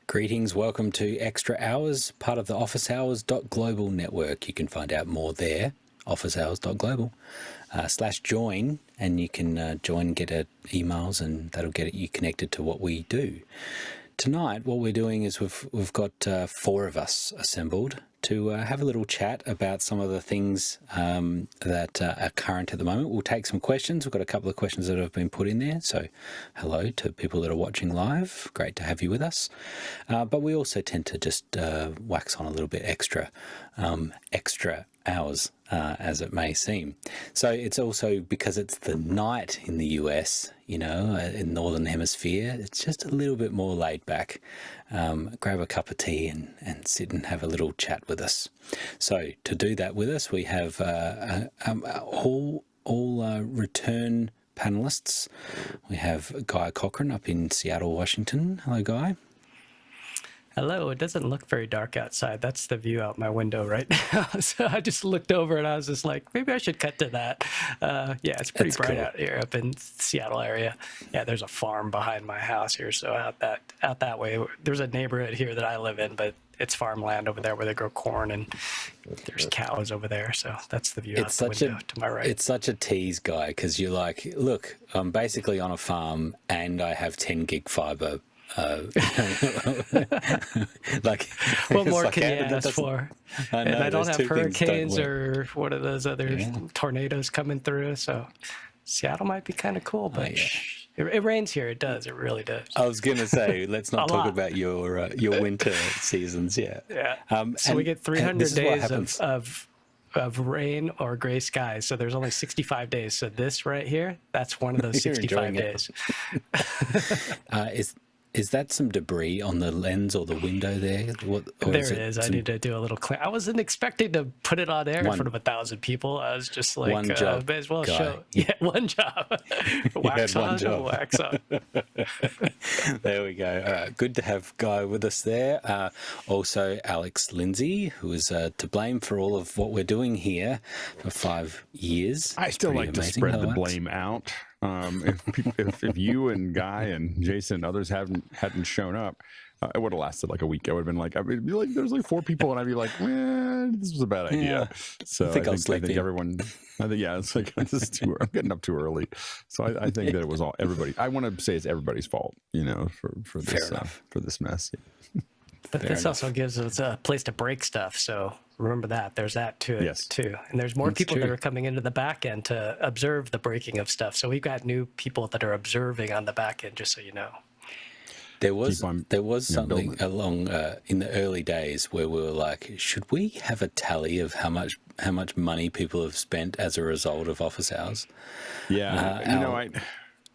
Greetings, welcome to Extra Hours, part of the officehours.global network. You can find out more there, officehours.global /join, and you can join and get emails, and that'll get you connected to what we do. Tonight, what we're doing is we've got 4 of us assembled to have a little chat about some of the things that are current at the moment. We'll take some questions. We've got a couple of questions that have been put in there. So hello to people that are watching live. Great to have you with us. But we also tend to just wax on a little bit extra hours, as it may seem. So it's also because it's the night in the US, in the Northern Hemisphere, it's just a little bit more laid back. Grab a cup of tea and sit and have a little chat with us. So to do that with us, we have all return panelists. We have Guy Cochran up in Seattle, Washington. Hello, Guy. Hello. It doesn't look very dark outside. That's the view out my window right now. So I just looked over and I was just like, maybe I should cut to that. Yeah, it's pretty bright cool out here up in Seattle area. Yeah, there's a farm behind my house here. So out that way, there's a neighborhood here that I live in, but it's farmland over there where they grow corn, and there's cows over there. So that's the view out the window to my right. It's such a tease, Guy, because you're like, look, I'm basically on a farm and I have 10 gig fiber. Like, what more like, can you ask for? And I don't have hurricanes or what are those other tornadoes coming through. So Seattle might be kind of cool, but it rains here. It does. It really does. I was going to say, let's not talk about your winter seasons. Yeah. So we get 300 days of rain or gray skies. So there's only 65 days. So this right here, that's one of those 65 days. Is that some debris on the lens or the window there? There it is. I need to do a little clean. I wasn't expecting to put it on air in front of 1,000 people. I was just like, one job, may as well Guy. show. Yeah, one job. Wax on, wax on. There we go. All right. Good to have Guy with us there. Also, Alex Lindsay, who is to blame for all of what we're doing here for 5 years. I still like to spread the blame out. If you and Guy and Jason and others hadn't shown up, it would have lasted like a week. I would have been like, there's like 4 people, and I'd be like, this was a bad idea. Yeah. So I think everyone. It's like this is I'm getting up too early. So I think that it was all everybody. I want to say it's everybody's fault, for this for this mess. Yeah. But this also gives us a place to break stuff. So remember that. There's that to it too. And there's more people that are coming into the back end to observe the breaking of stuff. So we've got new people that are observing on the back end, just so you know. There was something along in the early days where we were like, should we have a tally of how much money people have spent as a result of office hours? Yeah,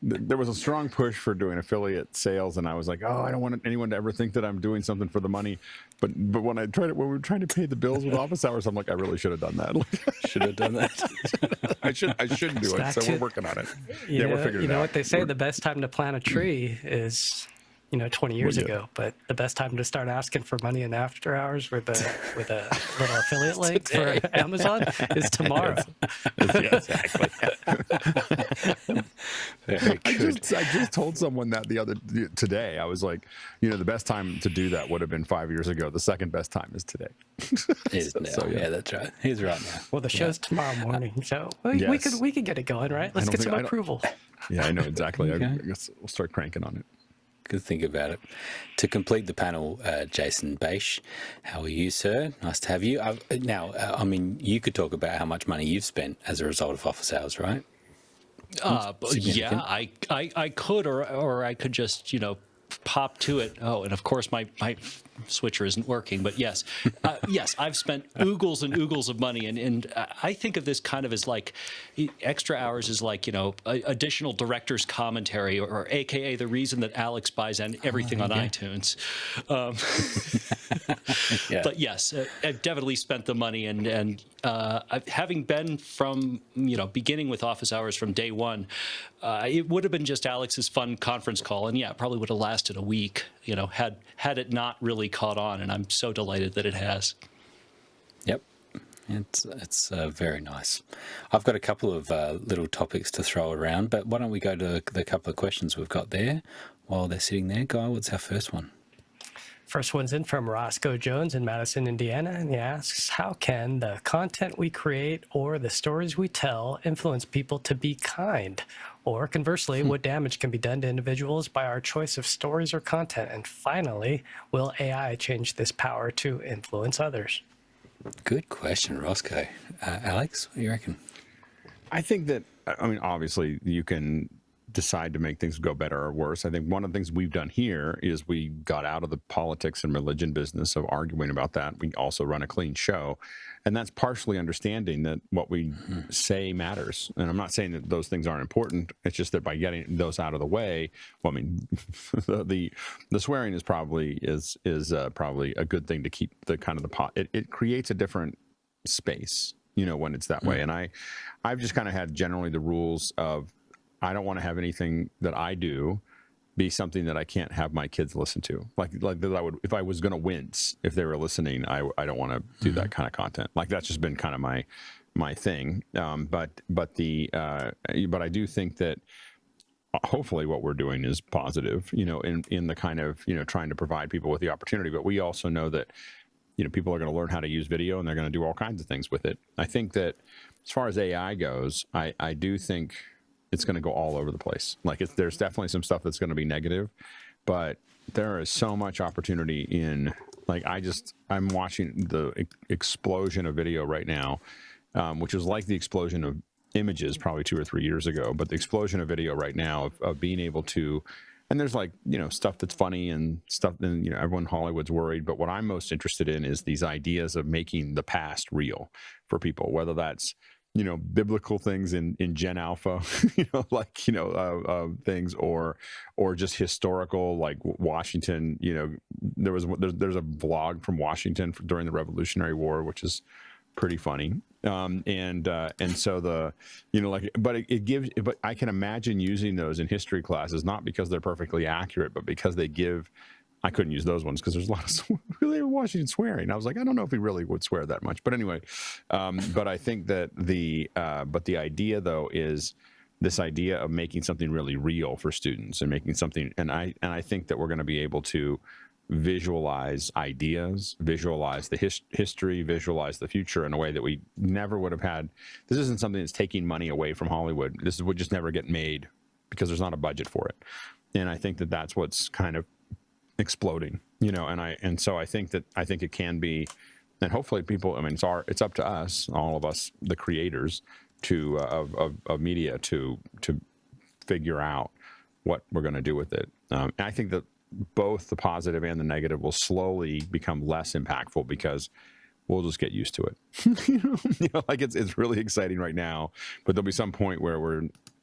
there was a strong push for doing affiliate sales, and I was like, I don't want anyone to ever think that I'm doing something for the money. But when we were trying to pay the bills with office hours, I'm like, I really should have done that. Should have done that. I should do it. So we're working on it. We're figuring it out. You know what they say? The best time to plant a tree is 20 years ago, but the best time to start asking for money in after hours with a little affiliate link for Amazon is tomorrow. Yeah, exactly. Very good. I just told someone that today. I was like, the best time to do that would have been 5 years ago. The second best time is today. Yeah, that's right. He's right now. Well, the show's tomorrow morning, so we could get it going, right? Let's get some approval. Yeah, I know exactly. Okay. I guess we'll start cranking on it. Good to think about it. To complete the panel, Jason Beisch, how are you, sir? Nice to have you. You could talk about how much money you've spent as a result of office hours, right? Yeah, I could, or I could just, pop to it. Oh, and of course my switcher isn't working, but yes, I've spent oogles and oogles of money, and I think of this kind of as like extra hours is like additional director's commentary, or AKA the reason that Alex buys everything on iTunes. But yes, I've definitely spent the money, and having been from beginning with office hours from day one, it would have been just Alex's fun conference call, and it probably would have lasted a week, had it not really caught on, and I'm so delighted that it has. Yep. It's very nice. I've got a couple of little topics to throw around, but why don't we go to the couple of questions we've got there while they're sitting there. Guy, what's our first one? First one's in from Roscoe Jones in Madison, Indiana, and he asks, how can the content we create or the stories we tell influence people to be kind? Or conversely, what damage can be done to individuals by our choice of stories or content? And finally, will AI change this power to influence others? Good question, Roscoe. Alex, what do you reckon? I think that, I mean, obviously you can decide to make things go better or worse. I think one of the things we've done here is we got out of the politics and religion business of arguing about that. We also run a clean show. And that's partially understanding that what we say matters. And I'm not saying that those things aren't important. It's just that by getting those out of the way, well, I mean, the swearing is probably probably a good thing to keep the kind of the pot. It creates a different space, you know, when it's that way. And I've just kind of had generally the rules of, I don't want to have anything that I do be something that I can't have my kids listen to. Like that I would, if I was going to wince, if they were listening, I don't want to do that kind of content. Like that's just been kind of my thing. But I do think that hopefully what we're doing is positive, you know, in the kind of, you know, trying to provide people with the opportunity. But we also know that, you know, people are going to learn how to use video and they're going to do all kinds of things with it. I think that as far as AI goes, I do think it's going to go all over the place. Like there's definitely some stuff that's going to be negative, but there is so much opportunity in, like, I'm watching the explosion of video right now, which is like the explosion of images probably 2 or 3 years ago, but the explosion of video right now of being able to, and there's like, you know, stuff that's funny and stuff, and, you know, everyone in Hollywood's worried, but what I'm most interested in is these ideas of making the past real for people, whether that's, you know, biblical things in Gen Alpha, you know, like, you know, things, or just historical, like Washington, you know, there's a vlog from Washington during the Revolutionary War, which is pretty funny. And so the, you know, like, but it gives, but I can imagine using those in history classes, not because they're perfectly accurate, but because they give, I couldn't use those ones because there's a lot of really Washington swearing. I was like, I don't know if he really would swear that much, but anyway, but I think that the idea though is this idea of making something really real for students and making something, and I think that we're going to be able to visualize ideas, visualize the history, visualize the future in a way that we never would have had. This isn't something that's taking money away from Hollywood. This would just never get made because there's not a budget for it. And I think that that's what's kind of exploding, you know, and so I think it can be, and hopefully people, I mean, it's up to us, all of us, the creators to of media to figure out what we're going to do with it. And I think that both the positive and the negative will slowly become less impactful because we'll just get used to it. you know, like it's really exciting right now, but there'll be some point where we're,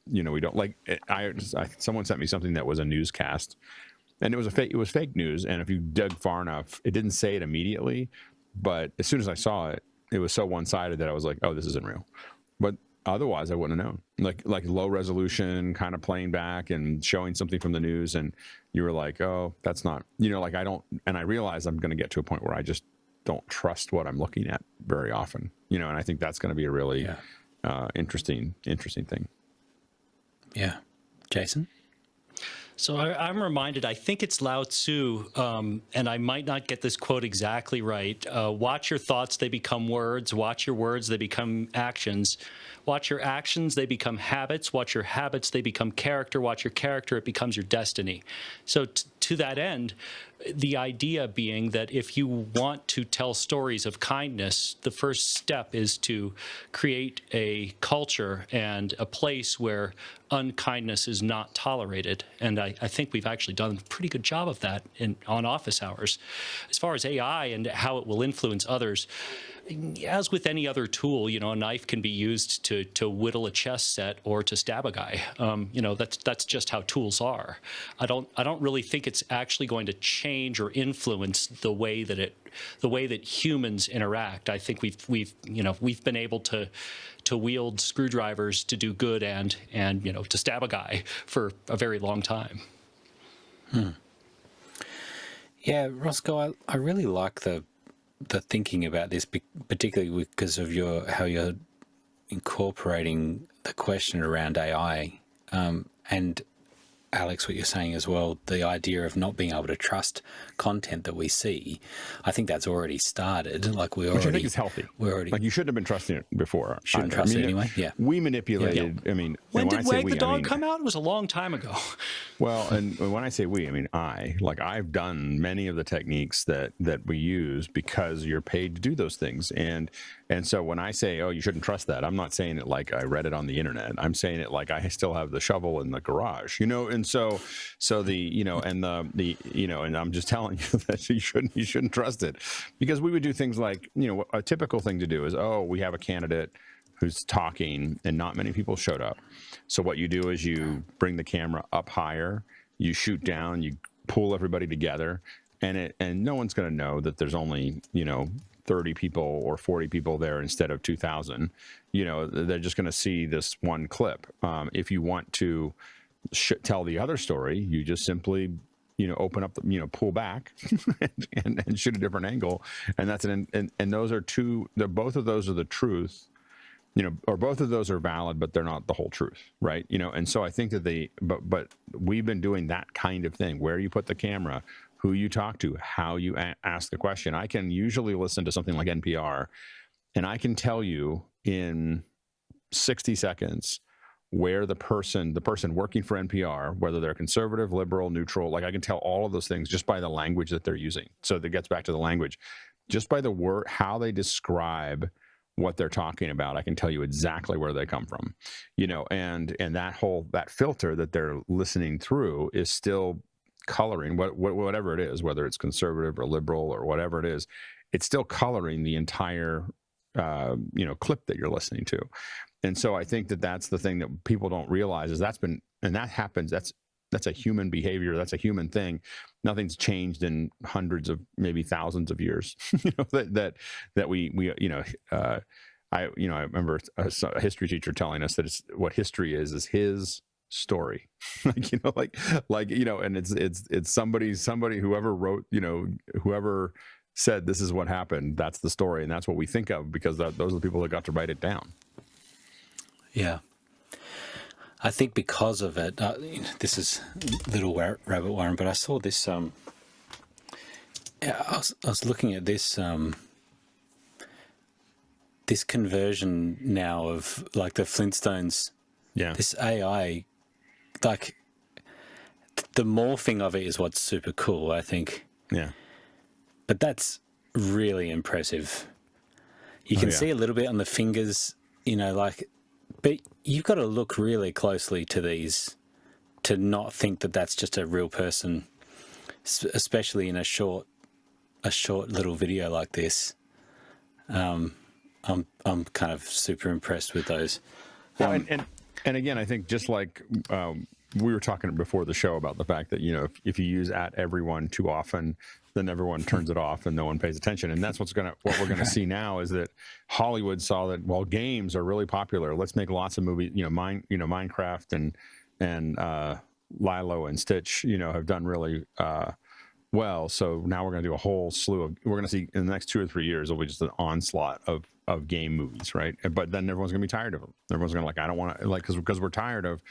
you know, we don't like. Someone sent me something that was a newscast. And it was fake news. And if you dug far enough, it didn't say it immediately. But as soon as I saw it, it was so one-sided that I was like, oh, this isn't real. But otherwise, I wouldn't have known. Like low resolution, kind of playing back and showing something from the news. And you were like, oh, that's not, you know, like and I realize I'm going to get to a point where I just don't trust what I'm looking at very often. You know, and I think that's going to be a really interesting thing. Yeah. Jason? So I'm reminded, I think it's Lao Tzu, and I might not get this quote exactly right. Watch your thoughts, they become words. Watch your words, they become actions. Watch your actions, they become habits. Watch your habits, they become character. Watch your character, it becomes your destiny. So to that end, the idea being that if you want to tell stories of kindness, the first step is to create a culture and a place where unkindness is not tolerated. And I think we've actually done a pretty good job of that on office hours. As far as AI and how it will influence others, as with any other tool, you know, a knife can be used to whittle a chess set or to stab a guy. You know, that's just how tools are. I don't really think it's actually going to change or influence the way that humans interact. I think we've been able to wield screwdrivers to do good and you know, to stab a guy for a very long time. Yeah, Roscoe, I really like the thinking about this, particularly because of how you're incorporating the question around AI. And Alex, what you're saying as well, the idea of not being able to trust content that we see, I think that's already started. Like which I think is healthy. Like you shouldn't have been trusting it before. Shouldn't trust it anyway. Yeah, we manipulated. I mean, when did Wag the Dog come out? It was a long time ago. Well, and when I say we, I mean I've done many of the techniques that we use because you're paid to do those things, and so when I say, oh, you shouldn't trust that, I'm not saying it like I read it on the internet. I'm saying it like I still have the shovel in the garage, and so the and I'm just telling you that you shouldn't trust it, because we would do things like, a typical thing to do is, oh, we have a candidate who's talking and not many people showed up. So what you do is you bring the camera up higher, you shoot down, you pull everybody together, and no one's going to know that there's only 30 people or 40 people there instead of 2,000. They're just going to see this one clip. If you want to tell the other story, you just simply open up the, pull back and shoot a different angle, and that's and those are both of those are the truth, or both of those are valid, but they're not the whole truth, right? And so I think that but we've been doing that kind of thing, where you put the camera, who you talk to, how you ask the question. I can usually listen to something like NPR, and I can tell you in 60 seconds where the person working for NPR, whether they're conservative, liberal, neutral, like I can tell all of those things just by the language that they're using. So that gets back to the language. Just by the word, how they describe what they're talking about, I can tell you exactly where they come from, and that filter that they're listening through is still coloring whatever it is, whether it's conservative or liberal or whatever it is, it's still coloring the entire clip that you're listening to. And so I think that that's the thing that people don't realize is that happens. That's a human behavior. That's a human thing. Nothing's changed in hundreds of, maybe thousands of years. that we I remember a history teacher telling us that what history is his story. And it's somebody whoever wrote, whoever said this is what happened, that's the story, and that's what we think of, because those are the people that got to write it down. Yeah. I think because of it, this is little rabbit warren, but I saw this. I was looking at this this conversion now of like the Flintstones. Yeah. This AI, like the morphing of it is what's super cool, I think. Yeah. But that's really impressive. You can see a little bit on the fingers, but you've got to look really closely to these to not think that that's just a real person, especially in a short little video like this. I'm kind of super impressed with those. Well, and again, I think just like we were talking before the show about the fact that, if you use @everyone too often, then everyone turns it off and no one pays attention. And that's what we're gonna see now, is that Hollywood saw that, well, games are really popular. Let's make lots of movies. Minecraft and Lilo and Stitch, have done really well. So now we're gonna do a whole slew of. We're gonna see in the next 2 or 3 years, it'll be just an onslaught of game movies, right? But then everyone's gonna be tired of them. Everyone's gonna I don't want to, because we're tired of.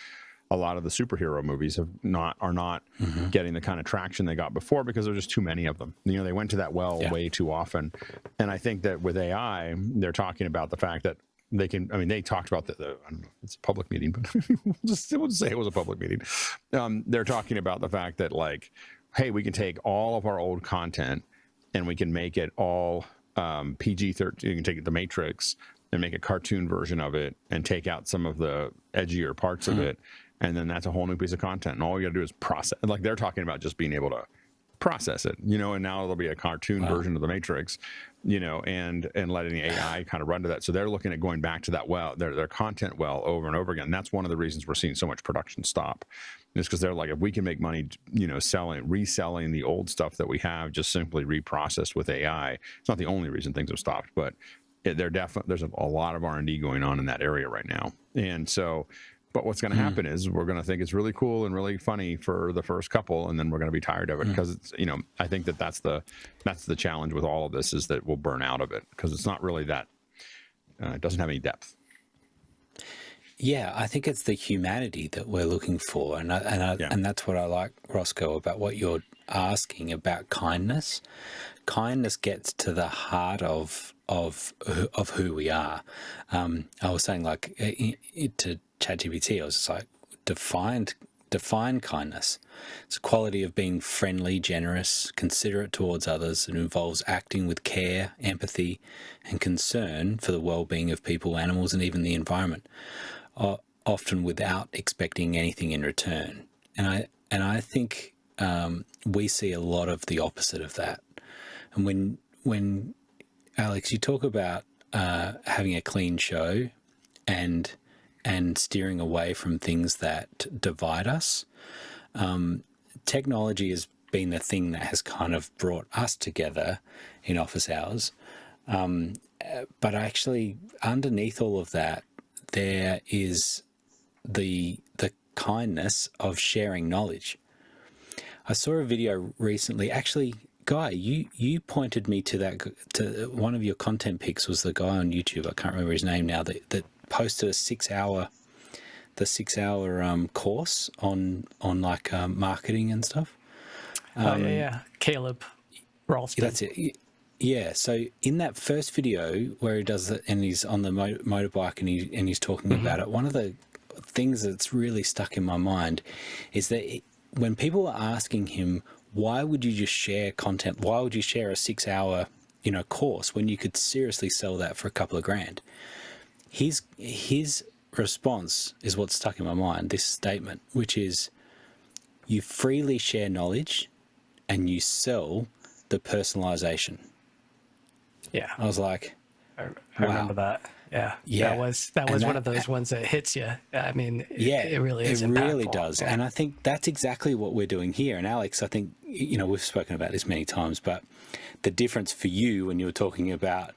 A lot of the superhero movies are not getting the kind of traction they got before, because there's just too many of them. They went to that way too often. And I think that with AI, they're talking about the fact that they can. I mean, they talked about I don't know if it's a public meeting, but we'll just say it was a public meeting. They're talking about the fact that, hey, we can take all of our old content and we can make it all PG-13. You can take The Matrix and make a cartoon version of it and take out some of the edgier parts of it. And then that's a whole new piece of content. And all you got to do is process. Like, they're talking about just being able to process it, and now there'll be a cartoon version of The Matrix, and letting the AI kind of run to that. So they're looking at going back to that their content over and over again. And that's one of the reasons we're seeing so much production stop. It's because they're like, if we can make money, reselling the old stuff that we have just simply reprocessed with AI, it's not the only reason things have stopped, but there's a lot of R&D going on in that area right now. And so, but what's going to happen is we're going to think it's really cool and really funny for the first couple, and then we're going to be tired of it, because it's, I think that's the challenge with all of this, is that we'll burn out of it, because it's not really that, it doesn't have any depth. Yeah, I think it's the humanity that we're looking for, and and that's what I like, Roscoe, about what you're asking about kindness. Kindness gets to the heart of who we are. I was saying, like, to ChatGPT, I was just like, define kindness. It's a quality of being friendly, generous, considerate towards others. It involves acting with care, empathy, and concern for the well-being of people, animals, and even the environment, often without expecting anything in return. And I think we see a lot of the opposite of that. And when Alex, you talk about having a clean show and steering away from things that divide us, technology has been the thing that has kind of brought us together in office hours. But actually, underneath all of that, there is the kindness of sharing knowledge. I saw a video recently. Actually, Guy, you pointed me to one of your content picks was the guy on YouTube. I can't remember his name now. That posted a 6 hour course on like marketing and stuff. Caleb Ralston. That's it. Yeah. So in that first video where he does it and he's on the motorbike and he's talking about it, one of the things that's really stuck in my mind is that when people are asking him, why would you just share content? Why would you share a 6 hour, course when you could seriously sell that for a couple of grand? His response is what stuck in my mind, this statement, which is, you freely share knowledge and you sell the personalization. Yeah. I was like, I remember that. Yeah. That was one of those ones that hits you. I mean, it really is. It really does. Yeah. And I think that's exactly what we're doing here. And Alex, I think, we've spoken about this many times, but the difference for you when you were talking about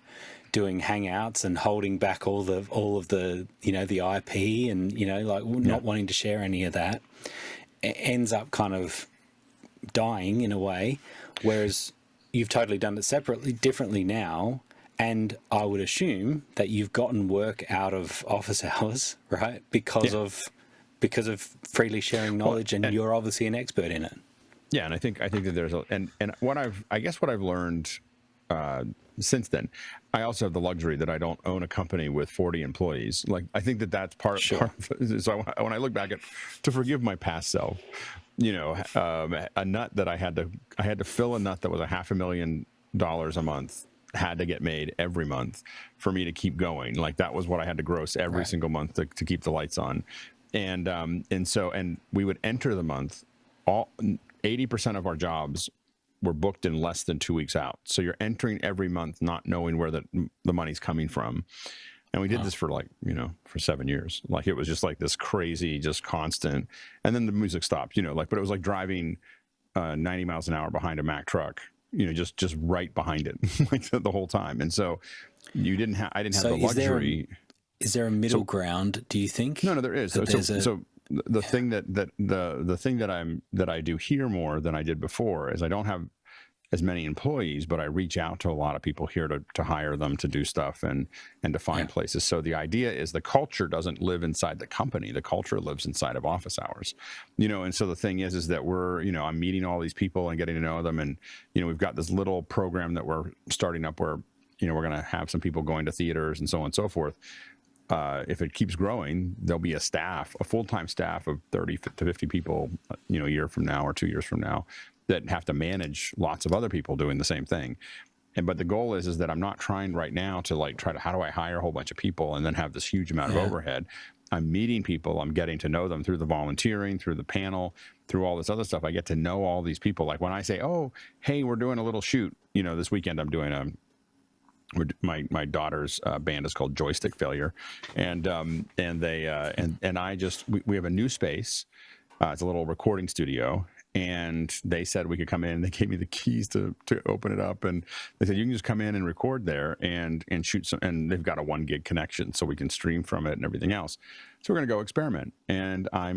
doing Hangouts and holding back all of the the IP and not wanting to share any of that, it ends up kind of dying in a way, whereas you've totally done it differently now. And I would assume that you've gotten work out of office hours, right? Because of freely sharing knowledge, and you're obviously an expert in it. Yeah, and I think that there's and what I've learned since then, I also have the luxury that I don't own a company with 40 employees. Like, I think that's part of it. So when I look back to forgive my past self, a nut that I had to fill a nut that was $500,000 a month had to get made every month for me to keep going. Like, that was what I had to gross every single month to keep the lights on. And we would enter the month, 80% of our jobs were booked in less than 2 weeks out. So you're entering every month not knowing where the money's coming from. And we did this for for 7 years. Like, it was just like this crazy, just constant. And then the music stopped, but it was like driving 90 miles an hour behind a Mack truck, just right behind it, like the whole time. And so I didn't have the luxury. Is there a middle ground, do you think? No, there is. The thing that I do here more than I did before is I don't have as many employees, but I reach out to a lot of people here to hire them to do stuff and to find places. So the idea is the culture doesn't live inside the company. The culture lives inside of office hours, and so the thing is that we're, I'm meeting all these people and getting to know them. And, we've got this little program that we're starting up where, we're going to have some people going to theaters and so on and so forth. If it keeps growing, there'll be a full-time staff of 30 to 50 people, a year from now or 2 years from now, that have to manage lots of other people doing the same thing. But the goal is that I'm not trying right now to how do I hire a whole bunch of people and then have this huge amount of overhead. I'm meeting people. I'm getting to know them through the volunteering, through the panel, through all this other stuff. I get to know all these people. Like, when I say, oh, hey, we're doing a little shoot, this weekend I'm doing my daughter's band is called Joystick Failure, and we have a new space. It's a little recording studio, and they said we could come in. They gave me the keys to open it up, and they said you can just come in and record there and shoot some. And they've got a 1 gig connection, so we can stream from it and everything else. So we're gonna go experiment. And I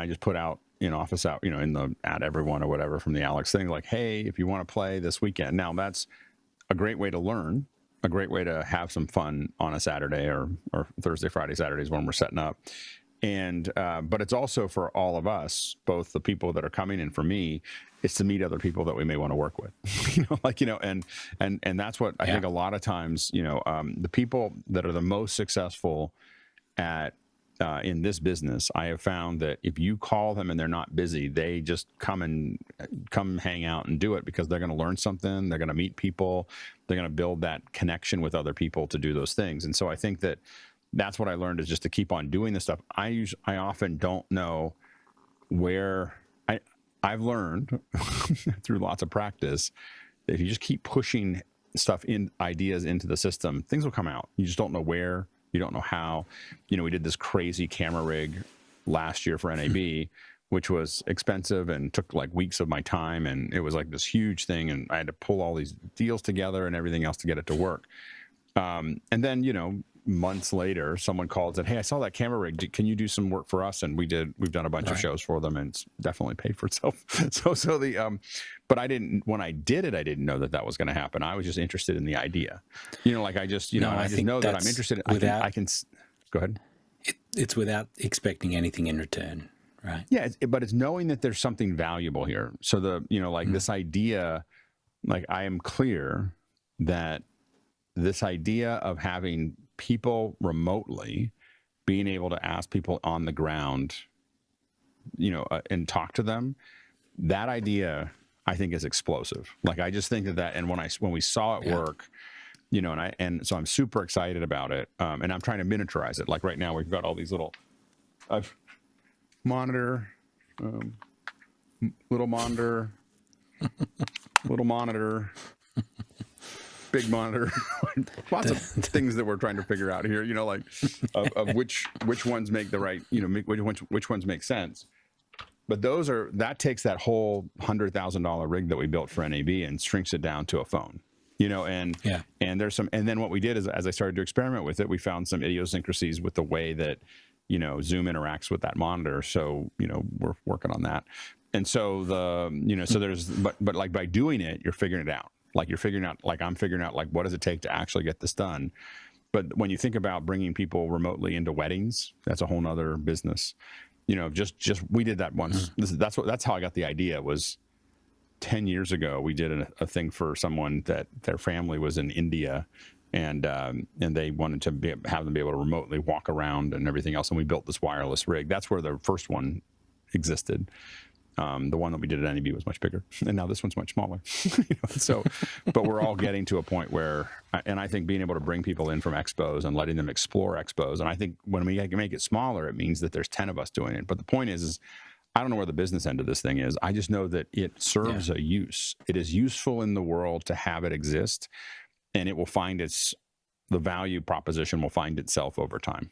just put out in office out, in the at everyone or whatever from the Alex thing, like, hey, if you want to play this weekend. Now that's a great way to learn, a great way to have some fun on a Saturday or Thursday, Friday, Saturdays when we're setting up. And but it's also for all of us, both the people that are coming and for me, it's to meet other people that we may want to work with, and that's what I think a lot of times, the people that are the most successful at in this business, I have found that if you call them and they're not busy, they just come hang out and do it because they're going to learn something. They're going to meet people. They're going to build that connection with other people to do those things. And so I think that's what I learned, is just to keep on doing this stuff. I often don't know where I've learned through lots of practice that if you just keep pushing ideas into the system, things will come out. You just don't know where. You don't know how. We did this crazy camera rig last year for NAB, which was expensive and took like weeks of my time. And it was like this huge thing. And I had to pull all these deals together and everything else to get it to work. And then, months later, someone called and said, "Hey, I saw that camera rig. Can you do some work for us?" And we've done a bunch of shows for them, and it's definitely paid for itself. But when I did it, I didn't know that was going to happen. I was just interested in the idea. I just know that I'm interested. I can go ahead. It's without expecting anything in return, right? Yeah, but it's knowing that there's something valuable here. So this idea, I am clear that this idea of having people remotely, being able to ask people on the ground, and talk to them, that idea I think is explosive. I just think that, and when we saw it work, so I'm super excited about it, and I'm trying to miniaturize it. Like right now, we've got all these little monitor, little monitor, little monitor. Big monitor, lots of things that we're trying to figure out here, of which ones make the right, which ones make sense. But that takes that whole $100,000 rig that we built for NAB and shrinks it down to a phone, and there's and then what we did is, as I started to experiment with it, we found some idiosyncrasies with the way that, Zoom interacts with that monitor. So, we're working on that. And so so there's, but by doing it, you're figuring it out. I'm figuring out, what does it take to actually get this done? But when you think about bringing people remotely into weddings, that's a whole nother business. We did that once. That's how I got the idea. Was 10 years ago. We did a thing for someone that their family was in India, and they wanted to have them be able to remotely walk around and everything else. And we built this wireless rig. That's where the first one existed. The one that we did at NEB was much bigger, and now this one's much smaller. But we're all getting to a point where, and I think being able to bring people in from expos and letting them explore expos, and I think when we make it smaller, it means that there's 10 of us doing it. But the point is I don't know where the business end of this thing is. I just know that it serves a use. It is useful in the world to have it exist, and it will find the value proposition will find itself over time.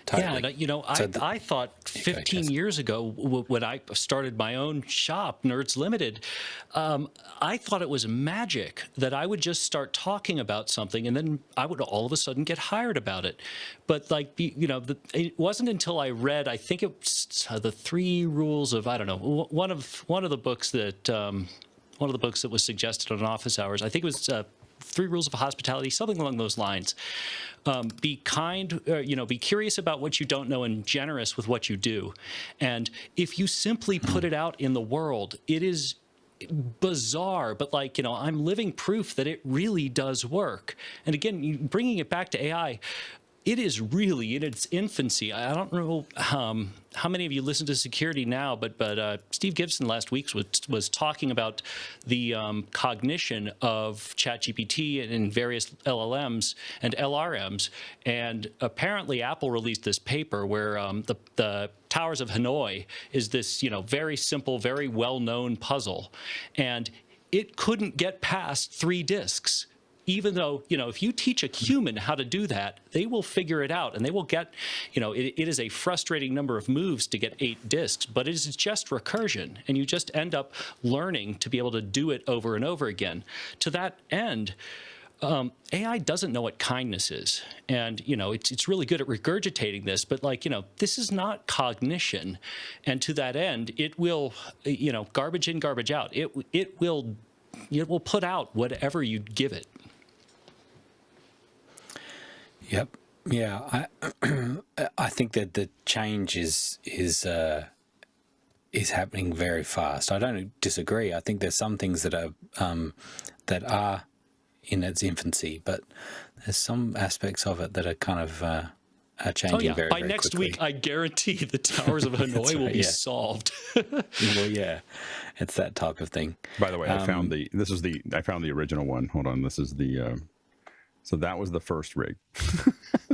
Totally. Yeah, I thought 15 years ago when I started my own shop, Nerds Limited, I thought it was magic that I would just start talking about something and then I would all of a sudden get hired about it. But it wasn't until I read, I think it was the 3 rules of, I don't know, one of the books that was suggested on Office Hours. I think it was 3 Rules of Hospitality, something along those lines. Be kind, be curious about what you don't know and generous with what you do. And if you simply put it out in the world, it is bizarre, but I'm living proof that it really does work. And again, bringing it back to AI, it is really in its infancy. I don't know how many of you listen to Security Now, but Steve Gibson last week was talking about the cognition of ChatGPT and various LLMs and LRMs. And apparently Apple released this paper where the Towers of Hanoi is this very simple, very well-known puzzle. And it couldn't get past 3 disks. Even though, if you teach a human how to do that, they will figure it out and they will get, it is a frustrating number of moves to get 8 disks, but it is just recursion. And you just end up learning to be able to do it over and over again. To that end, AI doesn't know what kindness is. And, it's really good at regurgitating this, but this is not cognition. And to that end, it will, garbage in, garbage out. It will put out whatever you give it. Yep. Yeah. I think that the change is happening very fast. I don't disagree. I think there's some things that are in its infancy, but there's some aspects of it that are kind of are changing very, by very next quickly. week, I guarantee the towers of Hanoi will be solved. Well, yeah, it's that type of thing. By the way, I found the original one. Hold on, this is the. So that was the first rig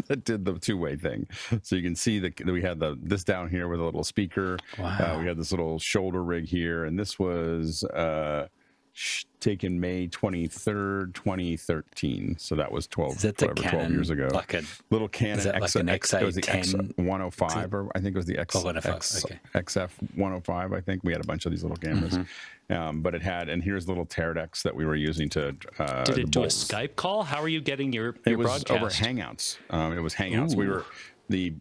that did the two-way thing. So you can see that we had this down here with a little speaker. Wow. We had this little shoulder rig here, and this was taken May 23rd, 2013. So that was 12 years ago. Like a little Canon. Is that like an XA10? It was the X105, or I think it was the XF105. I think we had a bunch of these little cameras. But it had, and here's the little Teradeks that we were using to. Did it do a Skype call? How are you getting your broadcast? It was over Hangouts. It was Hangouts. Ooh. We were the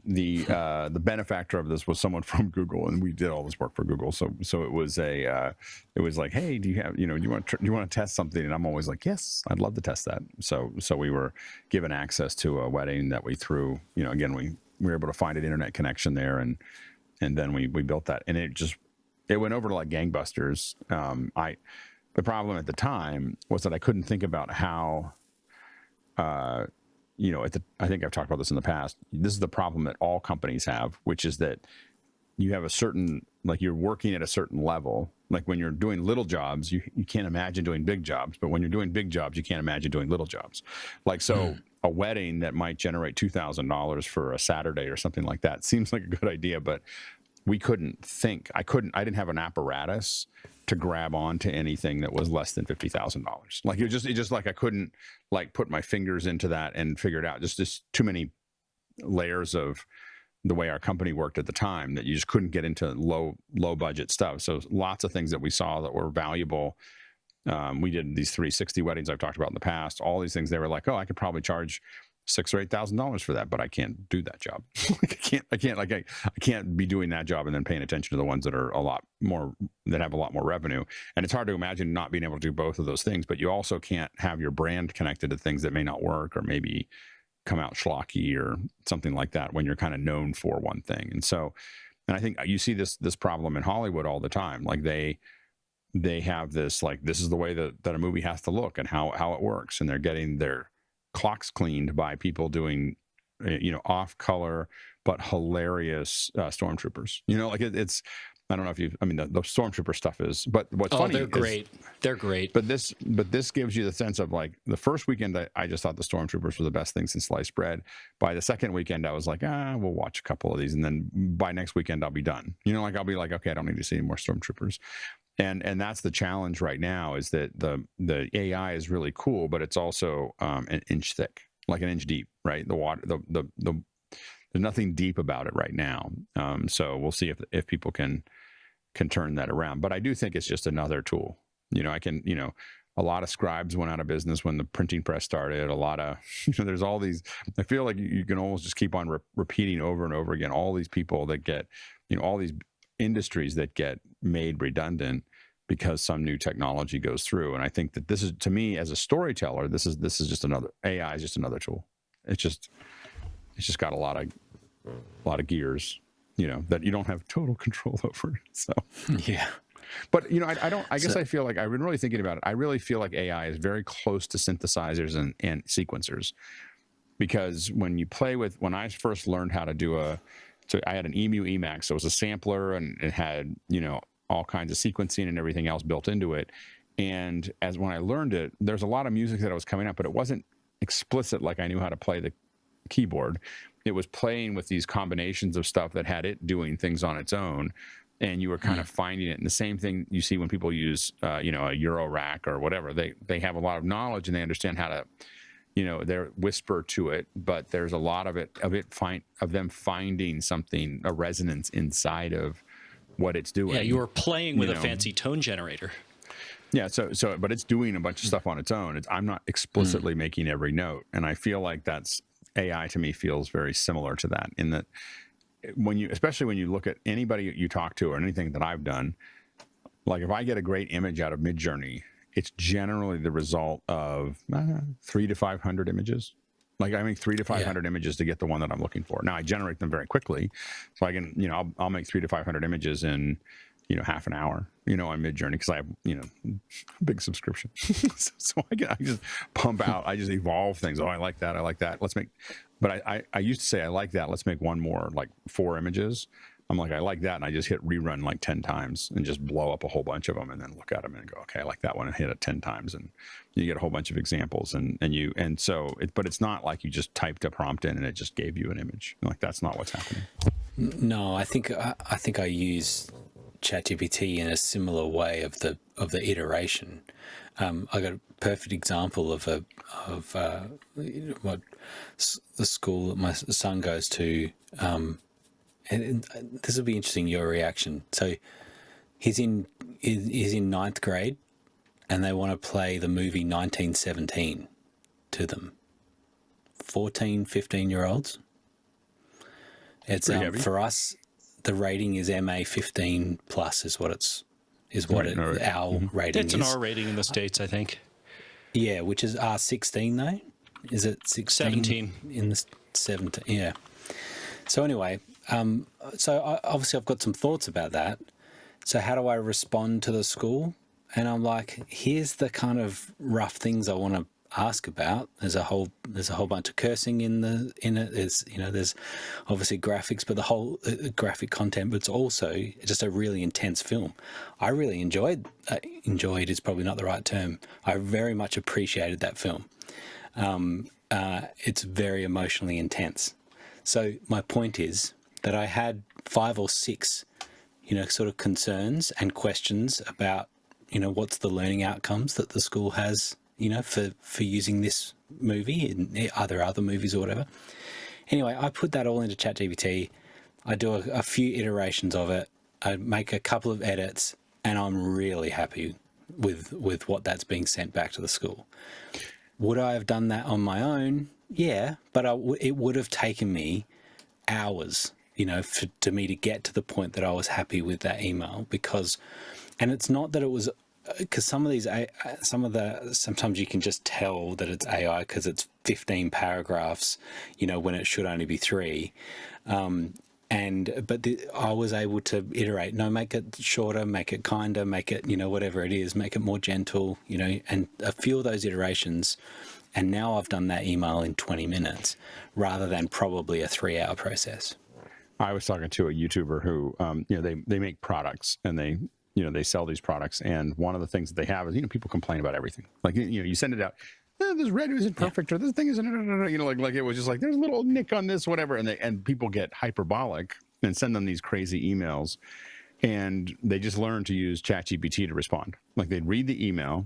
benefactor of this was someone from Google, and we did all this work for Google. So it was it was like, hey, do you have, do you want to test something? And I'm always like, yes, I'd love to test that. So we were given access to a wedding that we threw. Again, we were able to find an internet connection there, and then we built that, and it went over to like gangbusters. The problem at the time was that I couldn't think about how, I think I've talked about this in the past. This is the problem that all companies have, which is that you have a certain, like you're working at a certain level. Like when you're doing little jobs, you can't imagine doing big jobs. But when you're doing big jobs, you can't imagine doing little jobs. Like, so a wedding that might generate $2,000 for a Saturday or something like that seems like a good idea, but we couldn't think. I didn't have an apparatus to grab onto anything that was less than $50,000. Like it just like I couldn't like put my fingers into that and figure it out. Just too many layers of the way our company worked at the time that you just couldn't get into low budget stuff. So lots of things that we saw that were valuable. We did these 360 weddings I've talked about in the past. All these things, they were like, oh, I could probably charge $6,000 or $8,000 for that, but I can't do that job. I can't be doing that job and then paying attention to the ones that are that have a lot more revenue. And it's hard to imagine not being able to do both of those things, but you also can't have your brand connected to things that may not work or maybe come out schlocky or something like that when you're kind of known for one thing. And I think you see this problem in Hollywood all the time. Like they have this, like, this is the way that a movie has to look and how it works. And they're getting their clocks cleaned by people doing, off color, but hilarious stormtroopers. Like it's, I don't know if the stormtrooper stuff is, but what's funny they're great. They're great. But this gives you the sense of like the first weekend, I just thought the stormtroopers were the best thing since sliced bread. By the second weekend, I was like, we'll watch a couple of these. And then by next weekend, I'll be done. Like I'll be like, okay, I don't need to see any more stormtroopers. And that's the challenge right now, is that the AI is really cool, but it's also an inch thick, like an inch deep, right? The water, there's nothing deep about it right now. So we'll see if people can turn that around. But I do think it's just another tool. A lot of scribes went out of business when the printing press started. A lot of, there's all these, I feel like you can almost just keep on repeating over and over again, all these people that get, all these industries that get made redundant because some new technology goes through. And I think that this is, to me as a storyteller, this is just another, AI is just another tool. It's just got a lot of gears, that you don't have total control over. So, yeah. But, I guess I feel like I've been really thinking about it. I really feel like AI is very close to synthesizers and sequencers, because when I first learned how to do so I had an EMU Emax, so it was a sampler, and it had, all kinds of sequencing and everything else built into it. And when I learned it, there's a lot of music that was coming up, but it wasn't explicit like I knew how to play the keyboard. It was playing with these combinations of stuff that had it doing things on its own, and you were kind of finding it. And the same thing you see when people use, a Euro rack or whatever. They have a lot of knowledge and they understand how to, they whisper to it, but there's a lot of them finding something, a resonance inside of what it's doing. Yeah, you were playing with a fancy tone generator. Yeah, so but it's doing a bunch of stuff on its own. I'm not explicitly making every note, and I feel like AI to me feels very similar to that, in that especially when you look at anybody you talk to or anything that I've done, like if I get a great image out of MidJourney, it's generally the result of 300 to 500 images. Like I make 300 to 500 images to get the one that I'm looking for. Now I generate them very quickly, so I can, I'll make 300 to 500 images in, half an hour, on MidJourney, because I have, big subscription. so I just pump out, I just evolve things. Oh, I like that. I like that. Let's make, but I used to say, I like that. Let's make one more, like 4 images. I'm like, I like that. And I just hit rerun like 10 times and just blow up a whole bunch of them and then look at them and go, okay, I like that one, and hit it 10 times. And you get a whole bunch of examples. But it's not like you just typed a prompt in and it just gave you an image. Like, that's not what's happening. No, I think I use ChatGPT in a similar way of the iteration. I got a perfect example of what the school that my son goes to. And this will be interesting, your reaction. So he's in 9th grade, and they want to play the movie 1917 to them. 14, 15-year-olds. It's for us, the rating is MA 15 plus is what our rating is. It's an R rating in the States, I think. Yeah, which is R16 though. Is it 16? 17 in the 17? Yeah. So anyway. Obviously I've got some thoughts about that. So how do I respond to the school? And I'm like, here's the kind of rough things I want to ask about. There's a whole bunch of cursing in it. There's obviously graphics, but the whole graphic content, but it's also just a really intense film. I really enjoyed is probably not the right term. I very much appreciated that film. It's very emotionally intense. So my point is that I had 5 or 6, sort of concerns and questions about, what's the learning outcomes that the school has, for using this movie and other movies or whatever. Anyway, I put that all into ChatGPT. I do a few iterations of it. I make a couple of edits, and I'm really happy with what that's being sent back to the school. Would I have done that on my own? Yeah, but it would have taken me hours, to me to get to the point that I was happy with that email, and it's not that it was, because sometimes you can just tell that it's AI because it's 15 paragraphs, when it should only be 3. I was able to iterate, make it shorter, make it kinder, make it, whatever it is, make it more gentle, and a few of those iterations. And now I've done that email in 20 minutes rather than probably a 3-hour process. I was talking to a YouTuber who, they make products, and they sell these products. And one of the things that they have is, people complain about everything. Like, you send it out, this red isn't perfect, or this thing isn't, like it was just like, there's a little nick on this, whatever. And people get hyperbolic and send them these crazy emails. And they just learn to use ChatGPT to respond. Like, they'd read the email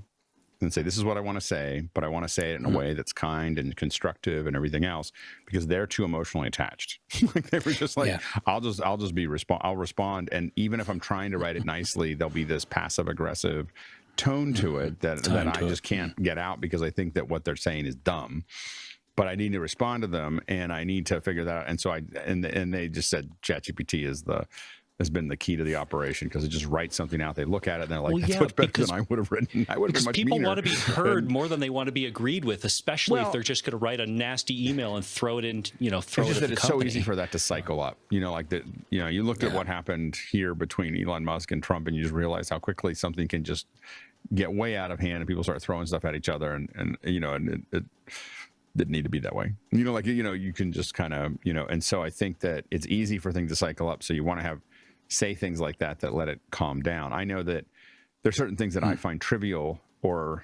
and say, this is what I want to say, but I want to say it in a way that's kind and constructive and everything else, because they're too emotionally attached. Like, they were just like, I'll respond. And even if I'm trying to write it nicely, there'll be this passive aggressive tone to it that I just can't get out, because I think that what they're saying is dumb, but I need to respond to them, and I need to figure that out. And so and they just said ChatGPT has been the key to the operation, because it just writes something out. They look at it and they're like, that's much better than I would have written. I would have been much people meaner. Want to be heard more than they want to be agreed with, especially if they're just going to write a nasty email and throw it in, throw it at the company. It's so easy for that to cycle up. Like that, you looked at what happened here between Elon Musk and Trump, and you just realize how quickly something can just get way out of hand and people start throwing stuff at each other. And it didn't need to be that way. You can just kind of, and so I think that it's easy for things to cycle up. So you want to say things like that let it calm down. I know that there's certain things that I find trivial, or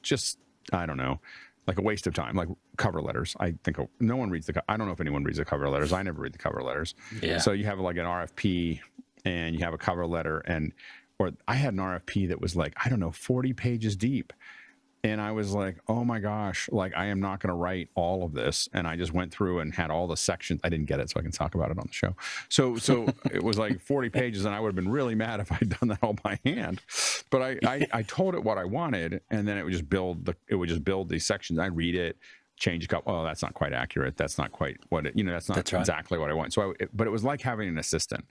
just, I don't know, like a waste of time, like cover letters. I think no one reads I don't know if anyone reads the cover letters. I never read the cover letters. Yeah. So you have like an RFP and you have a cover letter, or I had an RFP that was like, I don't know, 40 pages deep. And I was like, oh my gosh, like, I am not going to write all of this. And I just went through and had all the sections. I didn't get it, so I can talk about it on the show. So it was like 40 pages, and I would have been really mad if I'd done that all by hand. But I told it what I wanted, and then it would just build these sections. I'd read it, change a couple. Oh, that's not quite accurate. That's not quite what it, that's not exactly what I want. So but it was like having an assistant.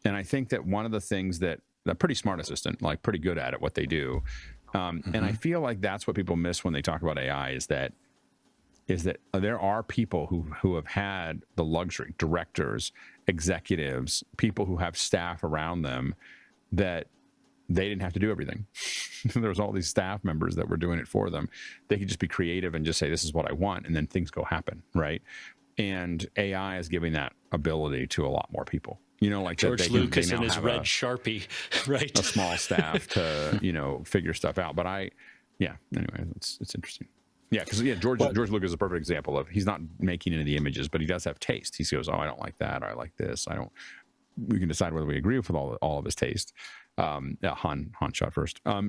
And I think that one of the things that a pretty smart assistant, like pretty good at it, what they do. And I feel like that's what people miss when they talk about AI, is that there are people who have had the luxury, directors, executives, people who have staff around them, that they didn't have to do everything. There was all these staff members that were doing it for them. They could just be creative and just say, this is what I want, and then things go happen, right? And AI is giving that ability to a lot more people. You know, like George Lucas and his red Sharpie, right? A small staff to, you know, figure stuff out. But anyway, it's interesting. Yeah, because George Lucas is a perfect example of, he's not making any of the images, but he does have taste. He goes, oh, I don't like that, or I like this. We can decide whether we agree with all of his taste. Han shot first. But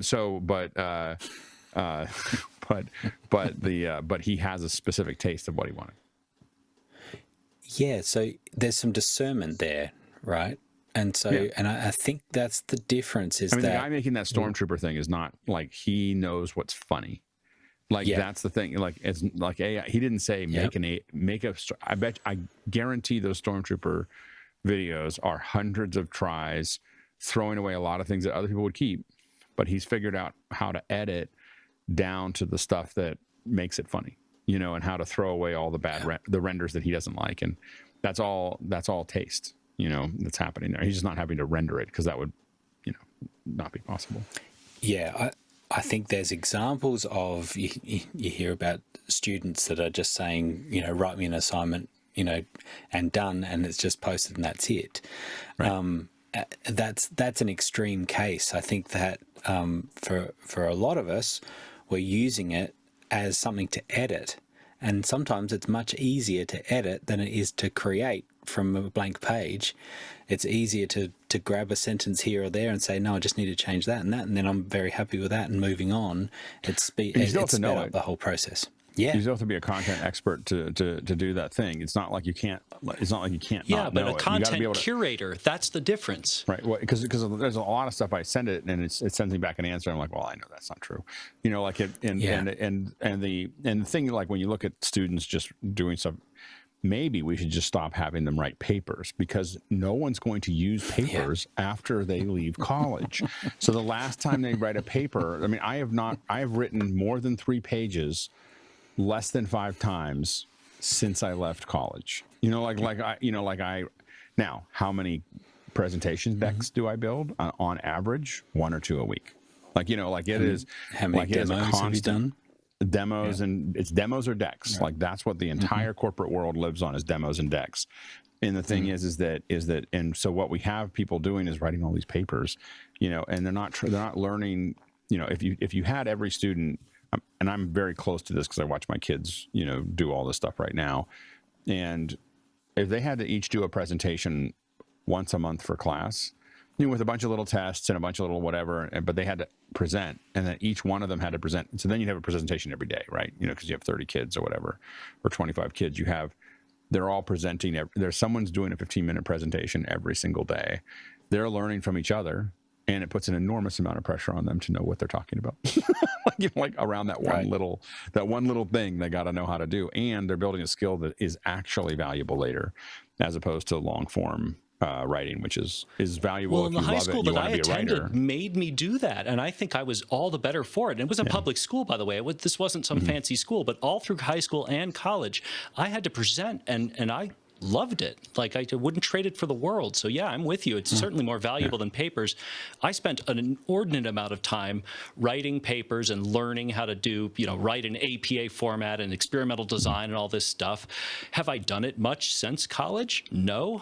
he has a specific taste of what he wanted. Yeah, so there's some discernment there, right? And so, and I think that's the difference. The guy making that stormtrooper thing is not like he knows what's funny. Like that's the thing. Like it's like AI. He didn't say I guarantee those stormtrooper videos are hundreds of tries, throwing away a lot of things that other people would keep, but he's figured out how to edit down to the stuff that makes it funny, you know, and how to throw away all the bad the renders that he doesn't like, and that's all taste, you know, that's happening there. He's just not having to render it, because that would, you know, not be possible. Yeah, I think there's examples of you hear about students that are just saying, you know, write me an assignment, you know, and done, and it's just posted and that's it. Right. That's an extreme case. I think that for a lot of us, we're using it as something to edit, and sometimes it's much easier to edit than it is to create from a blank page. It's easier to grab a sentence here or there and say, no, I just need to change that, and then I'm very happy with that and moving on. It's sped up the whole process. Yeah, you still have to be a content expert to do that thing. It's not like you can't. It's not like you can't. Yeah, but a content curator, that's the difference, right? Well, because there's a lot of stuff I send it, and it sends me back an answer. I'm like, well, I know that's not true. You know, like and the thing, like when you look at students just doing stuff, maybe we should just stop having them write papers, because no one's going to use papers after they leave college. So the last time they write a paper, I mean, I have written more than 3 pages less than 5 times since I left college. You know, now, how many presentation decks do I build? On average, 1 or 2 a week. Like, you know, like it is. How many demos have you done? Demos, and it's demos or decks. Yeah. Like that's what the entire corporate world lives on, is demos and decks. And the thing is that, and so what we have people doing is writing all these papers, you know, and they're not learning, you know, if you had every student, and I'm very close to this because I watch my kids, you know, do all this stuff right now. And if they had to each do a presentation once a month for class, you know, with a bunch of little tests and a bunch of little whatever, but they had to present, and then each one of them had to present. So then you'd have a presentation every day, right? You know, because you have 30 kids or whatever, or 25 kids. They're all presenting. Someone's doing a 15-minute presentation every single day. They're learning from each other, and it puts an enormous amount of pressure on them to know what they're talking about. like around that one little thing they got to know how to do, and they're building a skill that is actually valuable later, as opposed to long form writing, which is valuable. Well, in the high school that I attended made me do that, and I think I was all the better for it. And it was a public school, by the way. This wasn't some fancy school, but all through high school and college, I had to present, and I loved it. Like, I wouldn't trade it for the world. So yeah, I'm with you. It's certainly more valuable than papers. I spent an inordinate amount of time writing papers and learning how to do, you know, write in APA format and experimental design and all this stuff. Have I done it much since college? No.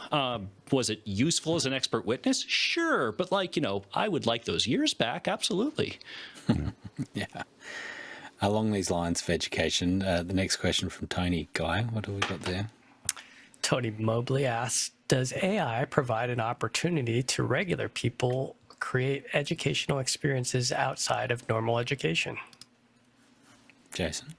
Was it useful as an expert witness? Sure. But like, you know, I would like those years back. Absolutely. Yeah. Along these lines of education, the next question from Tony Guy. What have we got there? Tony Mobley asks, does AI provide an opportunity to regular people create educational experiences outside of normal education? Jason?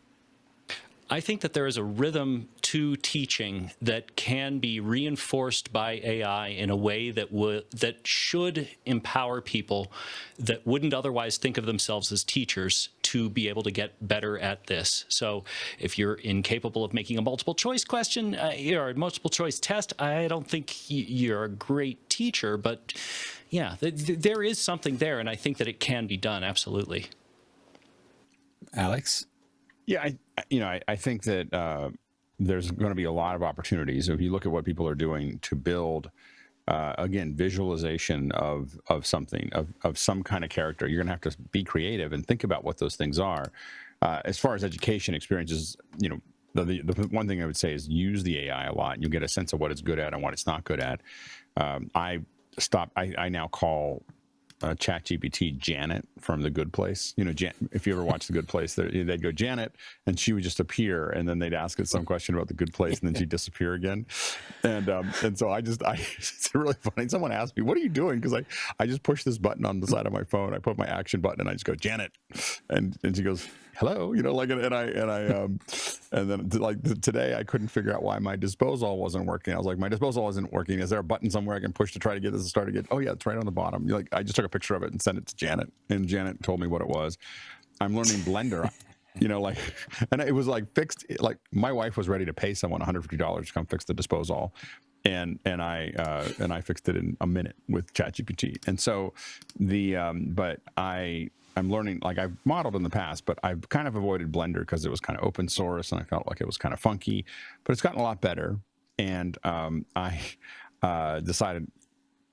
I think that there is a rhythm to teaching that can be reinforced by AI in a way that should empower people that wouldn't otherwise think of themselves as teachers to be able to get better at this. So if you're incapable of making a multiple choice question or a multiple choice test, I don't think you're a great teacher, but yeah, there is something there, and I think that it can be done, absolutely. Alex? Yeah, I think that there's going to be a lot of opportunities. If you look at what people are doing to build, again, visualization of something, of some kind of character, you're going to have to be creative and think about what those things are. As far as education experiences, the one thing I would say is use the AI a lot. You'll get a sense of what it's good at and what it's not good at. I now call ChatGPT Janet from The Good Place. If you ever watch The Good Place, they'd go Janet, and she would just appear, and then they'd ask it some question about The Good Place, and then she'd disappear again. And so it's really funny. Someone asked me, "What are you doing?" Because I just push this button on the side of my phone. I put my action button, and I just go Janet, and she goes, "Hello," and then today I couldn't figure out why my disposal wasn't working. I was like, my disposal isn't working. Is there a button somewhere I can push to try to get this to start again? Oh yeah, it's right on the bottom. I just took a picture of it and sent it to Janet, and Janet told me what it was. I'm learning Blender, and it was fixed. My wife was ready to pay someone $150 to come fix the disposal, and I fixed it in a minute with ChatGPT. And so but I'm learning, I've modeled in the past, but I've kind of avoided Blender because it was kind of open source and I felt like it was kind of funky, but it's gotten a lot better. And I decided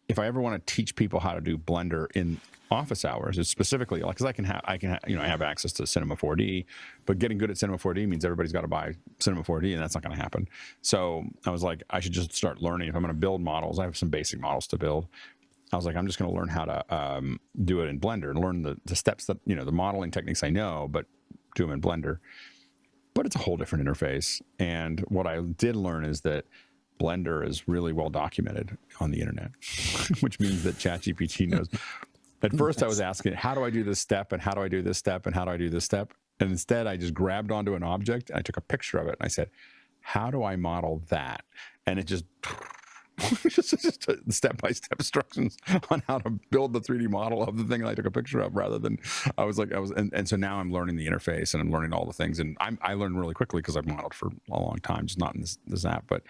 if I ever want to teach people how to do Blender in office hours, it's specifically because I have access to Cinema 4D, but getting good at Cinema 4D means everybody's got to buy Cinema 4D, and that's not going to happen. So I was like, I should just start learning. If I'm going to build models, I have some basic models to build. I was like, I'm just going to learn how to do it in Blender and learn the steps that, the modeling techniques I know, but do them in Blender. But it's a whole different interface. And what I did learn is that Blender is really well documented on the internet, which means that ChatGPT knows. At first I was asking, how do I do this step? And how do I do this step? And how do I do this step? And instead I just grabbed onto an object. And I took a picture of it and I said, how do I model that? And it just just step-by-step instructions on how to build the 3D model of the thing that I took a picture of, rather than and so now I'm learning the interface and I'm learning all the things, and I learned really quickly because I've modeled for a long time, just not in this app, but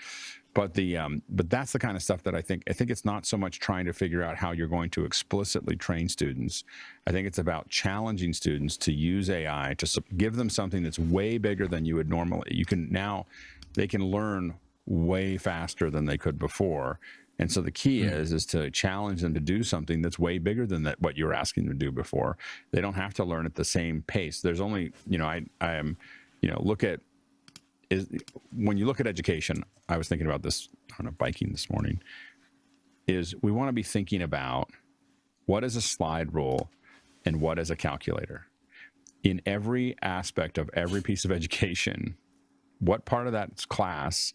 that's the kind of stuff that I think it's not so much trying to figure out how you're going to explicitly train students. I think it's about challenging students to use AI to give them something that's way bigger than you would normally. They can learn way faster than they could before. And so the key is to challenge them to do something that's way bigger than what you were asking them to do before. They don't have to learn at the same pace. There's only, when you look at education, I was thinking about this on a biking this morning, is we want to be thinking about what is a slide rule and what is a calculator. In every aspect of every piece of education, what part of that class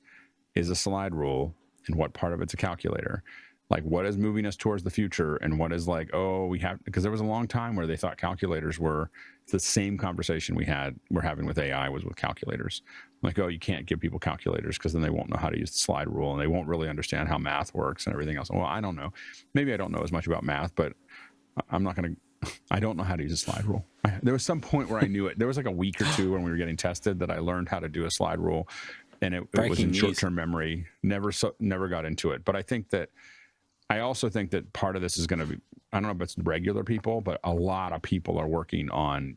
is a slide rule and what part of it's a calculator? Like, what is moving us towards the future, and what is because there was a long time where they thought calculators were the same conversation we're having with AI was with calculators. Like, oh, you can't give people calculators because then they won't know how to use the slide rule and they won't really understand how math works and everything else. Well, I don't know. Maybe I don't know as much about math, but I don't know how to use a slide rule. There was some point where I knew it. There was like a week or two when we were getting tested that I learned how to do a slide rule. And it was in short-term memory. Never got into it. But I also think that part of this is going to be, I don't know if it's regular people, but a lot of people are working on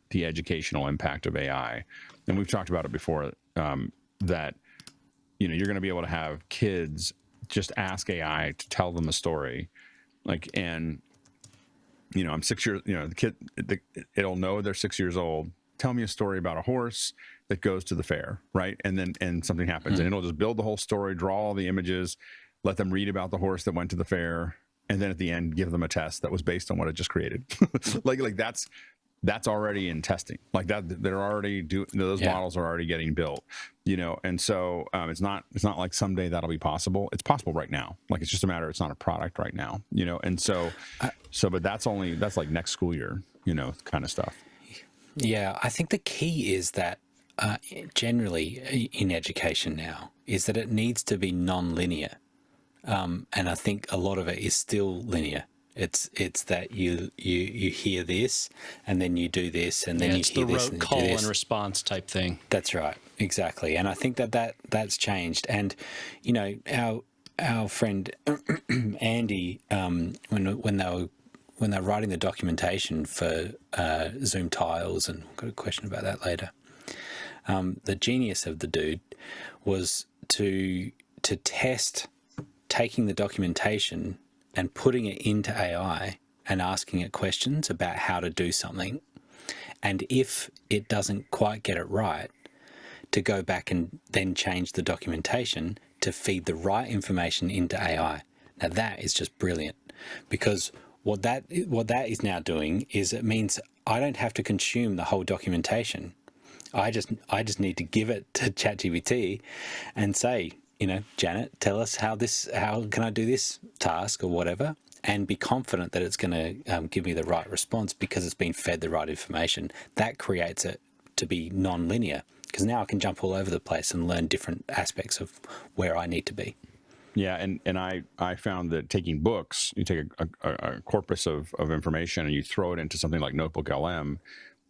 the educational impact of AI. And we've talked about it before, that you're going to be able to have kids just ask AI to tell them a story. I'm 6 years, the kid, it'll know they're 6 years old. Tell me a story about a horse that goes to the fair, right? And something happens, and it'll just build the whole story, draw all the images, let them read about the horse that went to the fair, and then at the end give them a test that was based on what it just created. That's already in testing. Like that, they're already those models are already getting built, And so it's not like someday that'll be possible. It's possible right now. Like, it's just a matter. It's not a product right now, And so, but that's like next school year, kind of stuff. Yeah, I think the key is that generally in education now is that it needs to be non-linear, and I think a lot of it is still linear. It's that you hear this and then you do this and then you hear this and you do this. It's the rote call and response type thing. That's right, exactly. And I think that's changed. And our friend Andy, when they're writing the documentation for Zoom tiles, and I've got a question about that later, The genius of the dude was to test taking the documentation and putting it into AI and asking it questions about how to do something. And if it doesn't quite get it right, to go back and then change the documentation to feed the right information into AI. Now that is just brilliant, because what that is now doing is it means I don't have to consume the whole documentation. I just need to give it to ChatGPT and say, Janet, tell us how can I do this task or whatever, and be confident that it's going to give me the right response because it's been fed the right information. That creates it to be non-linear, because now I can jump all over the place and learn different aspects of where I need to be. Yeah, and I found that taking books, you take a corpus of information and you throw it into something like Notebook LM,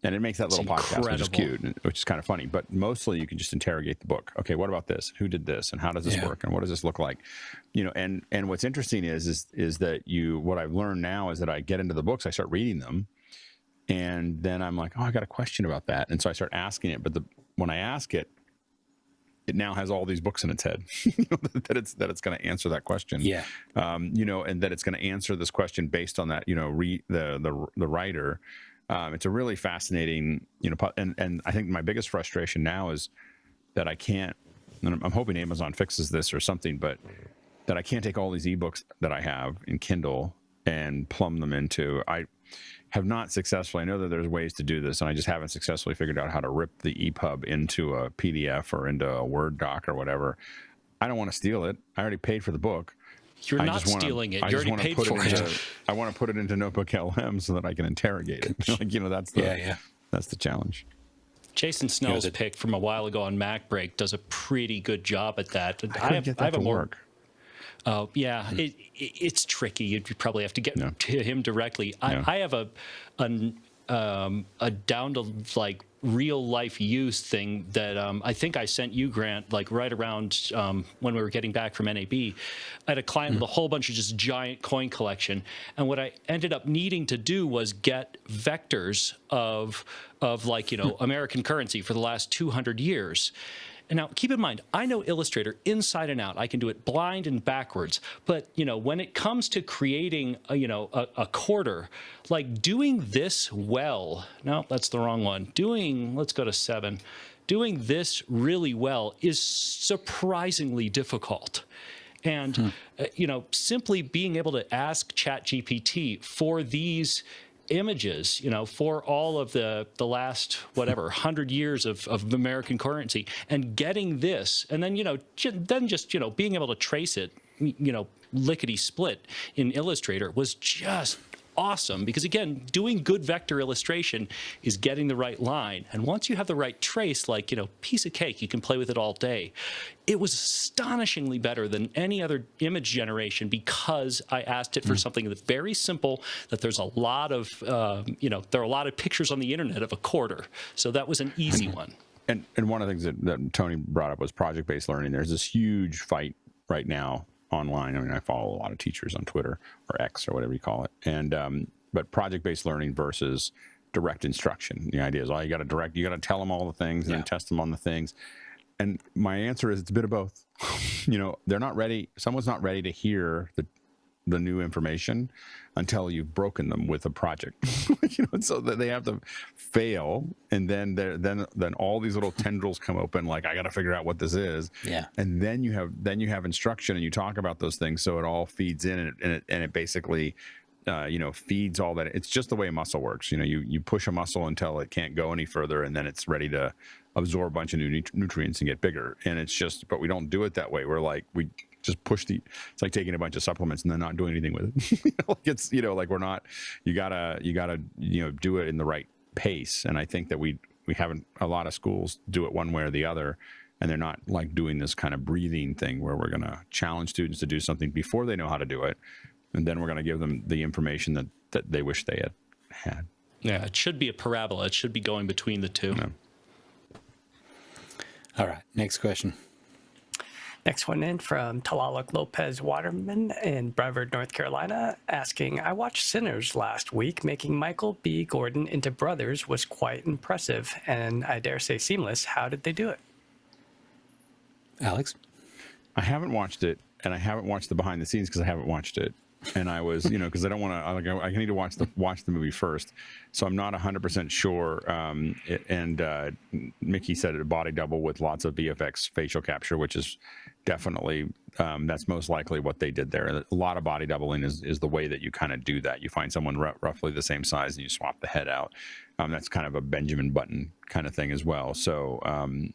and it makes that little podcast, which is cute, which is kind of funny. But mostly you can just interrogate the book. Okay, what about this? Who did this? And how does this work? And what does this look like? And what's interesting is that what I've learned now is that I get into the books, I start reading them, and then I'm like, oh, I got a question about that. And so I start asking it. But when I ask it, it now has all these books in its head that it's going to answer that question. Yeah. And that it's going to answer this question based on that, the writer. It's a really fascinating, and I think my biggest frustration now is that I can't, and I'm hoping Amazon fixes this or something, but that I can't take all these ebooks that I have in Kindle and plumb them into. I have not successfully, I know that there's ways to do this, and I just haven't successfully figured out how to rip the EPUB into a PDF or into a Word doc or whatever. I don't want to steal it. I already paid for the book. You're not stealing it. You already paid for it. I want to put it into Notebook LM so that I can interrogate it. That's the challenge. Jason Snell's pick from a while ago on MacBreak does a pretty good job at that. I have a more work. Oh, yeah, it's tricky. You'd probably have to get to him directly. I have a down to like real life use thing that I think I sent you, Grant, like right around when we were getting back from NAB. I had a client with a whole bunch of just giant coin collection, and what I ended up needing to do was get vectors of like American currency for the last 200 years. And now, keep in mind, I know Illustrator inside and out. I can do it blind and backwards. But, when it comes to creating, a quarter, like doing this well, no, that's the wrong one. Let's go to 7. Doing this really well is surprisingly difficult. And, simply being able to ask ChatGPT for these images, for all of the last, whatever, 100 years of American currency, and getting this, and then, just being able to trace it, lickety split in Illustrator was just awesome, because again, doing good vector illustration is getting the right line, and once you have the right trace, like piece of cake, you can play with it all day. It was astonishingly better than any other image generation, because I asked it for something that's very simple, that there's a lot of there are a lot of pictures on the internet of a quarter, so that was an easy one. And one of the things that Tony brought up was project-based learning. There's this huge fight right now online. I mean, I follow a lot of teachers on Twitter or X or whatever you call it. And but project-based learning versus direct instruction. The idea is, you got to tell them all the things and then test them on the things. And my answer is it's a bit of both. They're not ready. Someone's not ready to hear the new information until you've broken them with a project. So that they have to fail, and then all these little tendrils come open. Like, I got to figure out what this is. Yeah. And then you have instruction, and you talk about those things, so it all feeds in, and it basically feeds all that. It's just the way a muscle works. You push a muscle until it can't go any further, and then it's ready to absorb a bunch of new nutrients and get bigger. And it's just, but we don't do it that way. We're like, we just push it's like taking a bunch of supplements and then not doing anything with it. It's, like we're not, you gotta, do it in the right pace. And I think that we haven't, a lot of schools do it one way or the other. And they're not like doing this kind of breathing thing where we're going to challenge students to do something before they know how to do it. And then we're going to give them the information that they wish they had. Yeah, it should be a parabola. It should be going between the two. Yeah. All right, next question. Next one in from Talalik Lopez Waterman in Brevard, North Carolina, asking, I watched Sinners last week. Making Michael B. Gordon into brothers was quite impressive, and I dare say seamless. How did they do it? Alex? I haven't watched it, and I haven't watched the behind the scenes because I haven't watched it. And I was, because I don't want to, I need to watch the movie first. So I'm not 100% sure. Mickey said it, a body double with lots of VFX facial capture, which is definitely, that's most likely what they did there. A lot of body doubling is the way that you kind of do that. You find someone roughly the same size and you swap the head out. That's kind of a Benjamin Button kind of thing as well. So,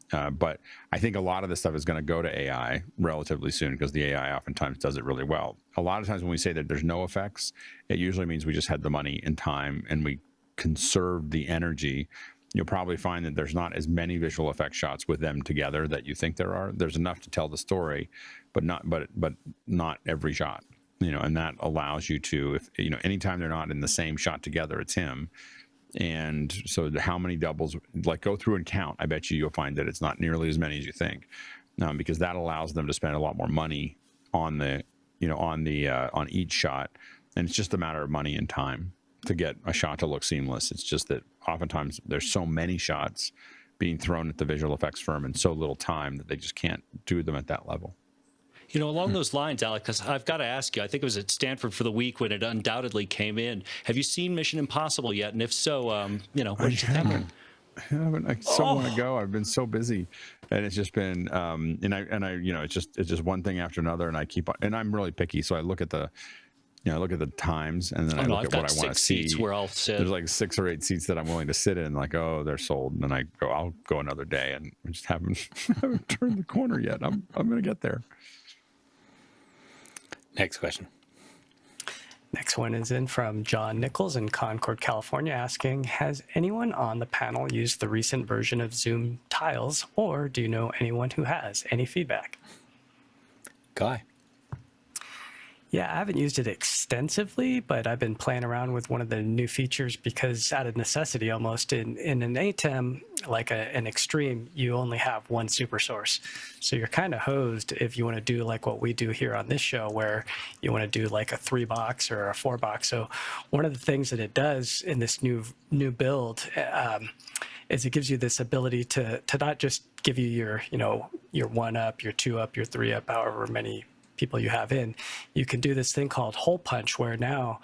but I think a lot of this stuff is going to go to AI relatively soon because the AI oftentimes does it really well. A lot of times when we say that there's no effects, it usually means we just had the money and time and we conserved the energy. You'll probably find that there's not as many visual effect shots with them together that you think there are. There's enough to tell the story, but not every shot, and that allows you to, if anytime they're not in the same shot together, it's him. And so how many doubles, like go through and count, I bet you'll find that it's not nearly as many as you think, because that allows them to spend a lot more money on the, on each shot. And it's just a matter of money and time to get a shot to look seamless. It's just that oftentimes there's so many shots being thrown at the visual effects firm in so little time that they just can't do them at that level. Along those lines, Alec, because I've got to ask you, I think it was at Stanford for the week when it undoubtedly came in. Have you seen Mission Impossible yet? And if so, what did you think? I haven't. I so want to go. I've been so busy, and it's just been, it's just one thing after another, and I keep on, and I'm really picky, so I look at the times, and then I look at what I want to see. Where I'll sit. There's like 6 or 8 seats that I'm willing to sit in. Like, oh, they're sold, and then I'll go another day, and I just haven't turned the corner yet. I'm gonna get there. Next question. Next one is in from John Nichols in Concord, California, asking, has anyone on the panel used the recent version of Zoom Tiles, or do you know anyone who has? Any feedback? Guy? Yeah, I haven't used it extensively, but I've been playing around with one of the new features because out of necessity almost in an ATEM, like an extreme, you only have one super source. So you're kind of hosed if you want to do like what we do here on this show, where you want to do like a 3-box or a 4-box. So one of the things that it does in this new build is it gives you this ability to not just give you your 1 up, your 2 up, your 3 up, however many people you have in. You can do this thing called hole punch, where now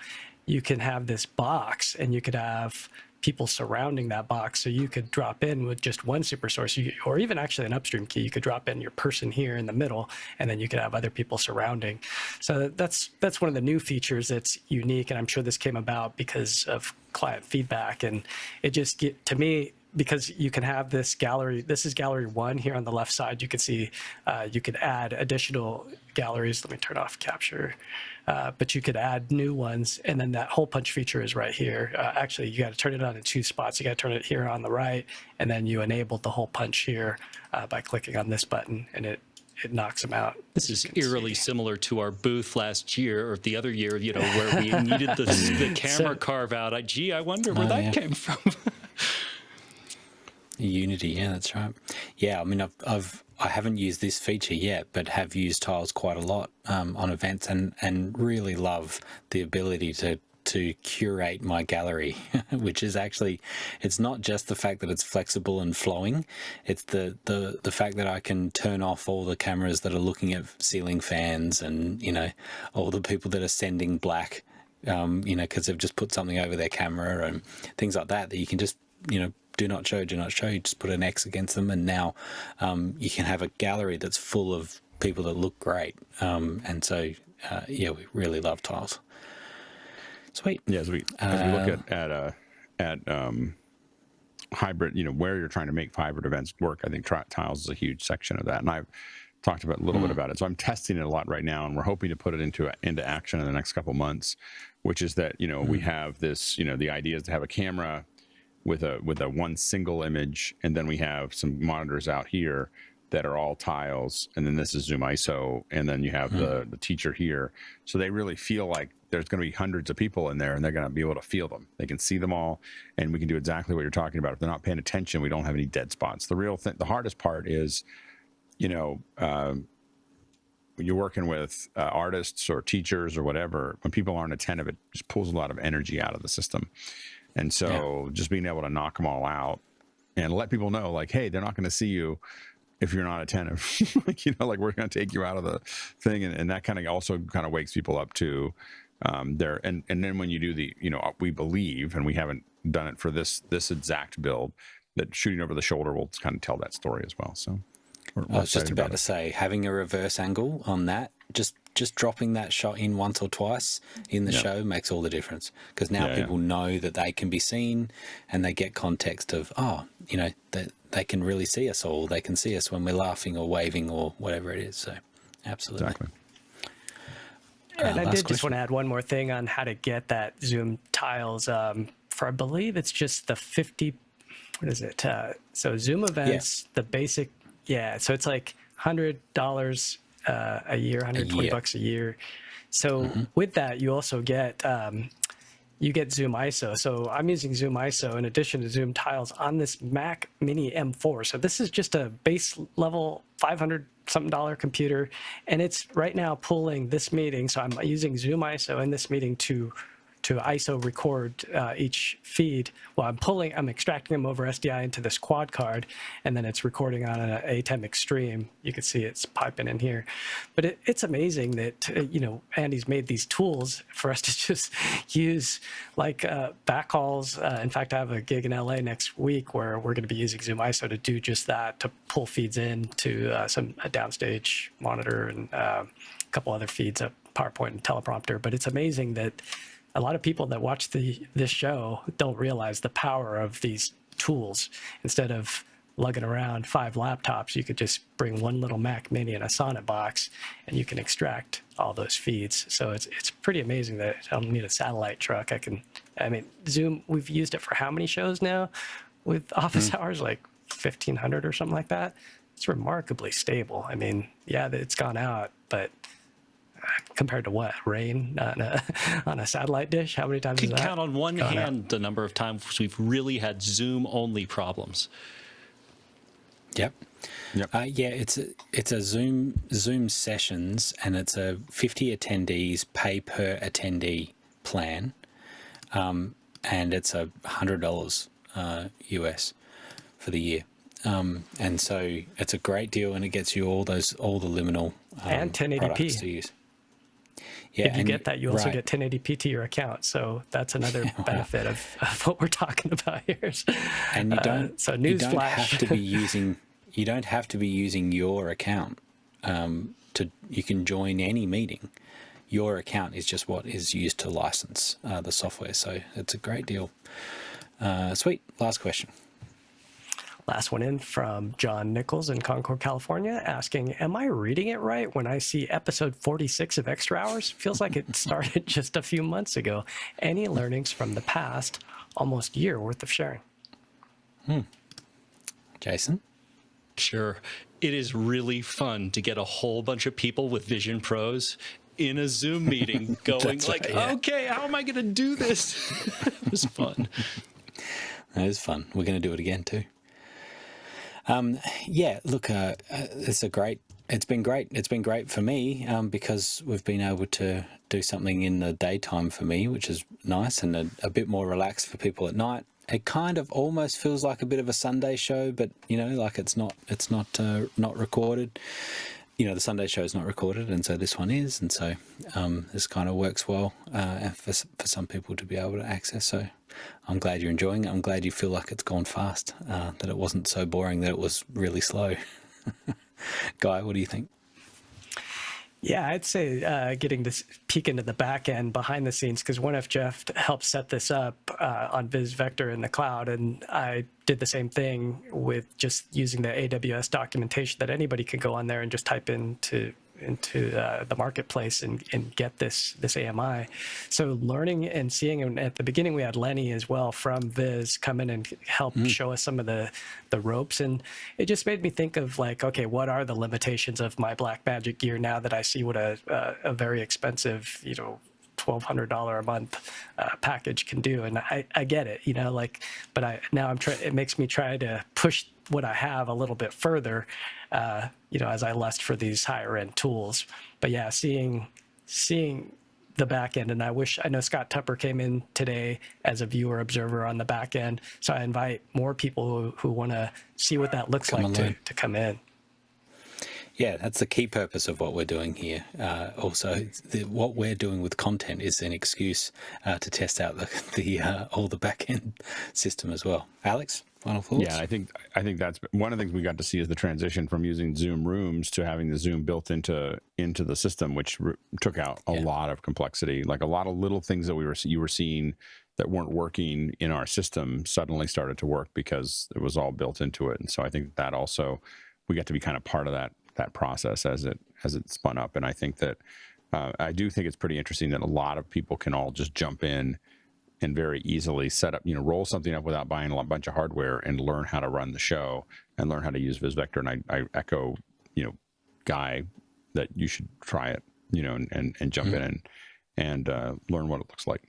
you can have this box and you could have people surrounding that box. So you could drop in with just one super source, or even actually an upstream key. You could drop in your person here in the middle, and then you could have other people surrounding. So that's one of the new features that's unique, and I'm sure this came about because of client feedback. And it just to me, because you can have this gallery. This is gallery 1 here on the left side. You can see you could add additional galleries. Let me turn off capture. But you could add new ones, and then that hole punch feature is right here. Actually, you got to turn it on in 2 spots. You got to turn it here on the right, and then you enable the hole punch here by clicking on this button, and it knocks them out. This is eerily similar to our booth last year or the other year, where we needed the camera carve out. I wonder where that came from. Unity, yeah, that's right. Yeah, I mean, I haven't used this feature yet, but have used tiles quite a lot on events, and really love the ability to curate my gallery, which is actually, it's not just the fact that it's flexible and flowing, it's the fact that I can turn off all the cameras that are looking at ceiling fans and all the people that are sending black, because they've just put something over their camera and things like that you can just do not show, you just put an X against them, and now you can have a gallery that's full of people that look great. And so, we really love tiles. Sweet. Yeah, as we look at hybrid, where you're trying to make hybrid events work, I think tiles is a huge section of that. And I've talked about a little bit about it. So I'm testing it a lot right now, and we're hoping to put it into action in the next couple months, which is that, we have this, the idea is to have a camera with a one single image, and then we have some monitors out here that are all tiles, and then this is Zoom ISO, and then you have the teacher here. So they really feel like there's going to be hundreds of people in there, and they're going to be able to feel them. They can see them all, and we can do exactly what you're talking about. If they're not paying attention, we don't have any dead spots. The real thing, the hardest part is, you're working with artists or teachers or whatever, when people aren't attentive, it just pulls a lot of energy out of the system. And so just being able to knock them all out and let people know, like, hey, they're not going to see you if you're not attentive. Like, like we're going to take you out of the thing. And that kind of also kind of wakes people up to there. And then when you do the, we believe, and we haven't done it for this exact build, that shooting over the shoulder will kind of tell that story as well. So I was just about to say, having a reverse angle on that, just dropping that shot in once or twice in the show makes all the difference, because now people know that they can be seen, and they get context of, that they can really see us, or they can see us when we're laughing or waving or whatever it is. So absolutely. Exactly. And I did just want to add one more thing on how to get that Zoom tiles for, I believe it's just the 50, what is it? So Zoom events, the basic, so it's like $100 a year, $120 a year. So with that, you also get you get Zoom ISO. So I'm using Zoom ISO in addition to Zoom tiles on this Mac Mini M4. So this is just a base level $500-something computer, and it's right now pulling this meeting. So I'm using Zoom ISO in this meeting to ISO record each feed. Well, I'm extracting them over SDI into this quad card, and then it's recording on an ATEM Extreme. You can see it's piping in here. But it's amazing that, Andy's made these tools for us to just use, like backhauls. In fact, I have a gig in LA next week where we're going to be using Zoom ISO to do just that, to pull feeds in to a downstage monitor and a couple other feeds, a PowerPoint and teleprompter. But it's amazing that a lot of people that watch this show don't realize the power of these tools. Instead of lugging around 5 laptops, you could just bring one little Mac Mini and a Sonnet box, and you can extract all those feeds. So it's pretty amazing that I don't need a satellite truck. Zoom, we've used it for how many shows now with office hours, like 1,500 or something like that. It's remarkably stable. It's gone out, but compared to what? Rain on a satellite dish? How many times You is can that? count on one hand the number of times we've really had Zoom-only problems. Yep. It's a Zoom sessions, and it's a 50 attendees pay per attendee plan, and it's $100 US for the year. And so it's a great deal, and it gets you all the liminal and 1080p products to use. Yeah, if you get that, you also get 1080p to your account. So that's another benefit of what we're talking about here. And you don't have to be using your account you can join any meeting. Your account is just what is used to license the software. So it's a great deal. Sweet. Last question. Last one in from John Nichols in Concord, California, asking, am I reading it right when I see episode 46 of Extra Hours? Feels like it started just a few months ago. Any learnings from the past almost year worth of sharing? Jason? Sure. It is really fun to get a whole bunch of people with Vision Pros in a Zoom meeting going okay, how am I going to do this? It was fun. It was fun. We're going to do it again too. It's been great. It's been great for me because we've been able to do something in the daytime for me, which is nice, and a bit more relaxed for people at night. It kind of almost feels like a bit of a Sunday show, but it's not recorded. The Sunday show is not recorded, and so this one is, and so this kind of works well for some people to be able to access. So I'm glad you're enjoying it. I'm glad you feel like it's gone fast, that it wasn't so boring, that it was really slow. Guy, what do you think? Yeah, I'd say getting this peek into the back end behind the scenes, because one of Jeff helped set this up on Viz Vector in the cloud, and I did the same thing with just using the AWS documentation that anybody can go on there and just type into the marketplace and get this AMI. So learning and seeing, and at the beginning we had Lenny as well from Viz come in and help show us some of the ropes, and it just made me think of okay, what are the limitations of my Blackmagic gear now that I see what a very expensive $1,200 a month package can do? And I get it, but now it makes me try to push what I have a little bit further as I lust for these higher end tools. But yeah, seeing the back end, and I know Scott Tupper came in today as a viewer observer on the back end, so I invite more people who want to see what that looks like to come in. Yeah, that's the key purpose of what we're doing here. Also, what we're doing with content is an excuse to test out all the back-end system as well. Alex, final thoughts? Yeah, I think that's one of the things we got to see is the transition from using Zoom Rooms to having the Zoom built into the system, which took out a lot of complexity. Like a lot of little things that you were seeing that weren't working in our system suddenly started to work because it was all built into it. And so I think that also we got to be kind of part of that process as it spun up. And I think that I do think it's pretty interesting that a lot of people can all just jump in and very easily set up, roll something up without buying a bunch of hardware and learn how to run the show and learn how to use VisVector. And I echo, Guy, that you should try it, and jump in and learn what it looks like.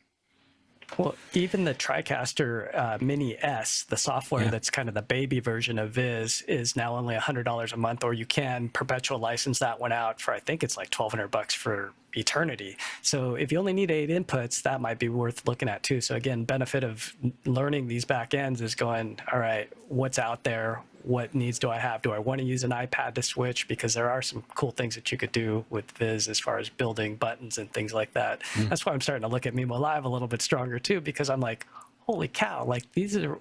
Well, even the TriCaster Mini S, the software that's kind of the baby version of Viz, is now only $100 a month, or you can perpetual license that one out for, I think it's like $1,200 for eternity. So if you only need 8 inputs, that might be worth looking at too. So again, benefit of learning these back ends is going, all right, what's out there? What needs do I have? Do I want to use an iPad to switch? Because there are some cool things that you could do with Viz as far as building buttons and things like that. That's why I'm starting to look at Mimo Live a little bit stronger too, because I'm like, holy cow, like these are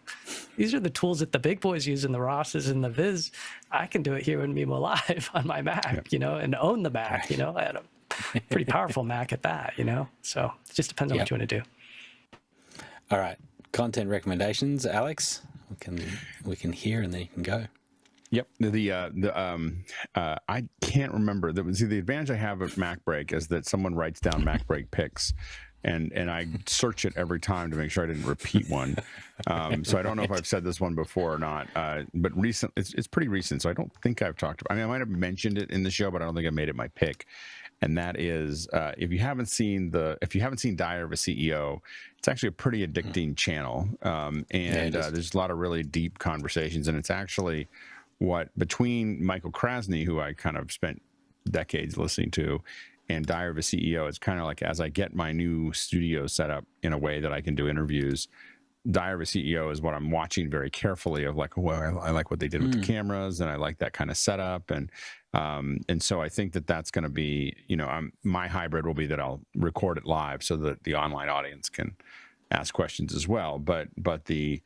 the tools that the big boys use in the Rosses and the Viz. I can do it here in Mimo Live on my Mac, and own the Mac, I had a pretty powerful Mac at that, So it just depends on what you want to do. All right. Content recommendations, Alex? We can hear and then you can go. Yep. I can't remember. The advantage I have of MacBreak is that someone writes down MacBreak picks, and I search it every time to make sure I didn't repeat one. So I don't know if I've said this one before or not. But it's pretty recent, so I don't think I've talked about. I might have mentioned it in the show, but I don't think I made it my pick. And that is, if you haven't seen Diary of a CEO, it's actually a pretty addicting channel, there's a lot of really deep conversations, and it's actually between Michael Krasny, who I kind of spent decades listening to, and Diary of a CEO. It's kind of like as I get my new studio set up in a way that I can do interviews. Diary of a CEO is what I'm watching very carefully of like, well, I like what they did with the cameras, and I like that kind of setup. And so I think that's going to be, my hybrid will be that I'll record it live so that the online audience can ask questions as well. But I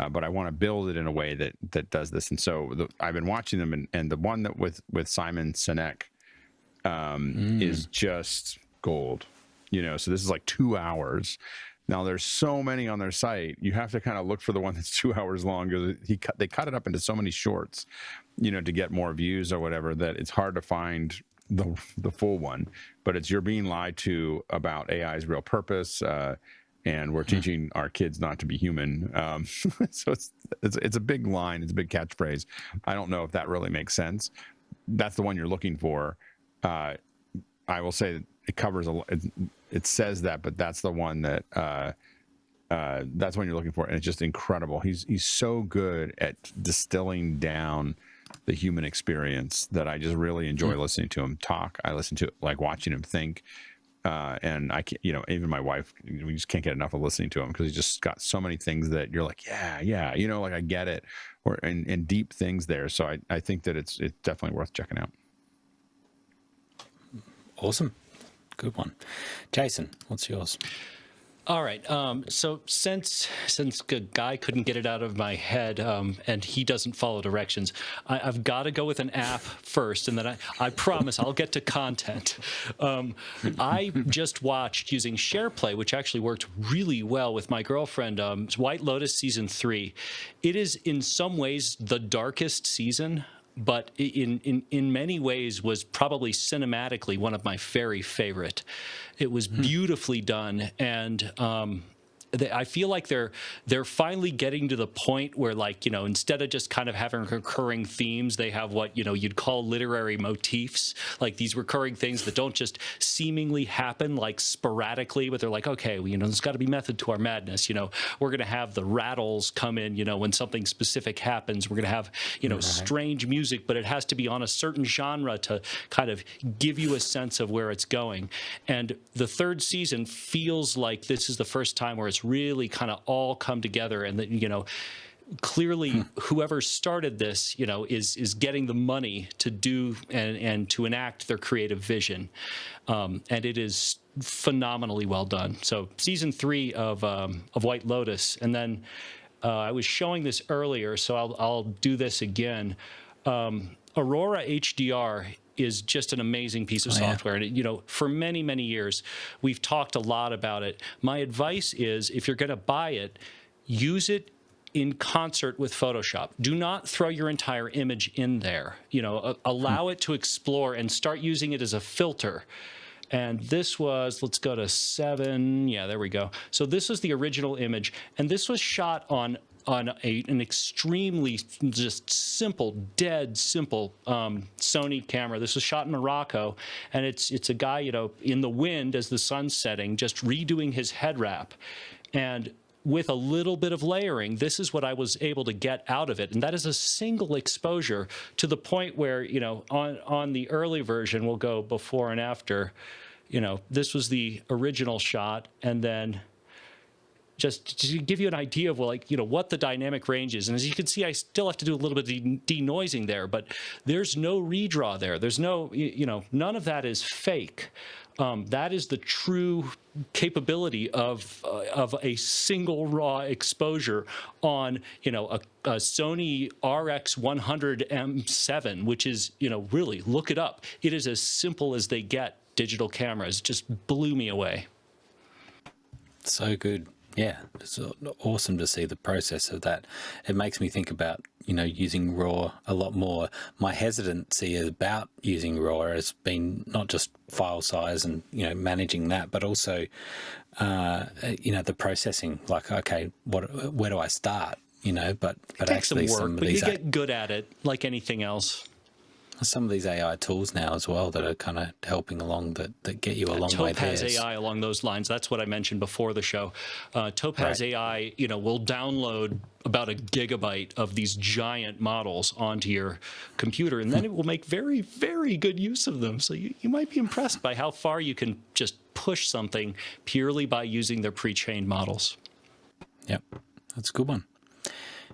want to build it in a way that does this. And so I've been watching them, and the one that with Simon Sinek is just gold, so this is like 2 hours. Now, there's so many on their site. You have to kind of look for the one that's 2 hours long, because they cut it up into so many shorts, to get more views or whatever, that it's hard to find the full one. But you're being lied to about AI's real purpose, and we're teaching our kids not to be human. So it's a big line. It's a big catchphrase. I don't know if that really makes sense. That's the one you're looking for. I will say that it covers it says that, but that's the one that that's what you're looking for, and it's just incredible. He's so good at distilling down the human experience that I just really enjoy listening to him talk. I listen to it like watching him think, and I can't, even my wife, we just can't get enough of listening to him, because he's just got so many things that you're like, yeah, like I get it, and deep things there. So I think that it's definitely worth checking out. Awesome. Good one. Jason, what's yours? All right. So since Guy couldn't get it out of my head, and he doesn't follow directions, I've got to go with an app first, and then I promise I'll get to content. I just watched using SharePlay, which actually worked really well with my girlfriend, White Lotus Season 3. It is in some ways the darkest season, but in many ways was probably cinematically one of my very favorite. It was beautifully done, and I feel like they're finally getting to the point where, like, you know, instead of just kind of having recurring themes, they have what, you know, you'd call literary motifs, like these recurring things that don't just seemingly happen like sporadically, but they're like, okay, well, you know, there's got to be method to our madness. You know, we're going to have the rattles come in, you know, when something specific happens. We're going to have, you know, strange music, but it has to be on a certain genre to kind of give you a sense of where it's going. And the third season feels like this is the first time where it's really kind of all come together, and that, you know, clearly whoever started this, you know, is getting the money to do and to enact their creative vision, and it is phenomenally well done. So season 3 of White Lotus, and then I was showing this earlier, so I'll do this again. Aurora HDR is just an amazing piece of software. And, you know, for many, many years, we've talked a lot about it. My advice is, if you're going to buy it, use it in concert with Photoshop. Do not throw your entire image in there. You know, allow it to explore and start using it as a filter. And this was, let's go to 7. Yeah, there we go. So this was the original image, and this was shot on an extremely just simple, dead simple Sony camera. This was shot in Morocco, and it's a guy, you know, in the wind as the sun's setting, just redoing his head wrap. And with a little bit of layering, this is what I was able to get out of it. And that is a single exposure, to the point where, you know, on the early version, we'll go before and after, you know, this was the original shot, and then just to give you an idea of, like, you know, what the dynamic range is. And as you can see, I still have to do a little bit of denoising there, but there's no redraw there. There's no, you know, none of that is fake. That is the true capability of a single raw exposure on, you know, a Sony RX100 M7, which is, you know, really, look it up. It is as simple as they get digital cameras. It just blew me away. So good. Yeah, it's awesome to see the process of that. It makes me think about, you know, using RAW a lot more. My hesitancy about using RAW has been not just file size and, you know, managing that, but also, you know, the processing. Like, okay, where do I start? You know, but actually some work, but you get good at it, like anything else. Some of these AI tools now as well that are kind of helping along, that get you a long way there. Topaz AI along those lines. That's what I mentioned before the show. Topaz AI, you know, will download about 1 gigabyte of these giant models onto your computer, and then it will make very, very good use of them. So you might be impressed by how far you can just push something purely by using their pre-trained models. Yep, that's a good one.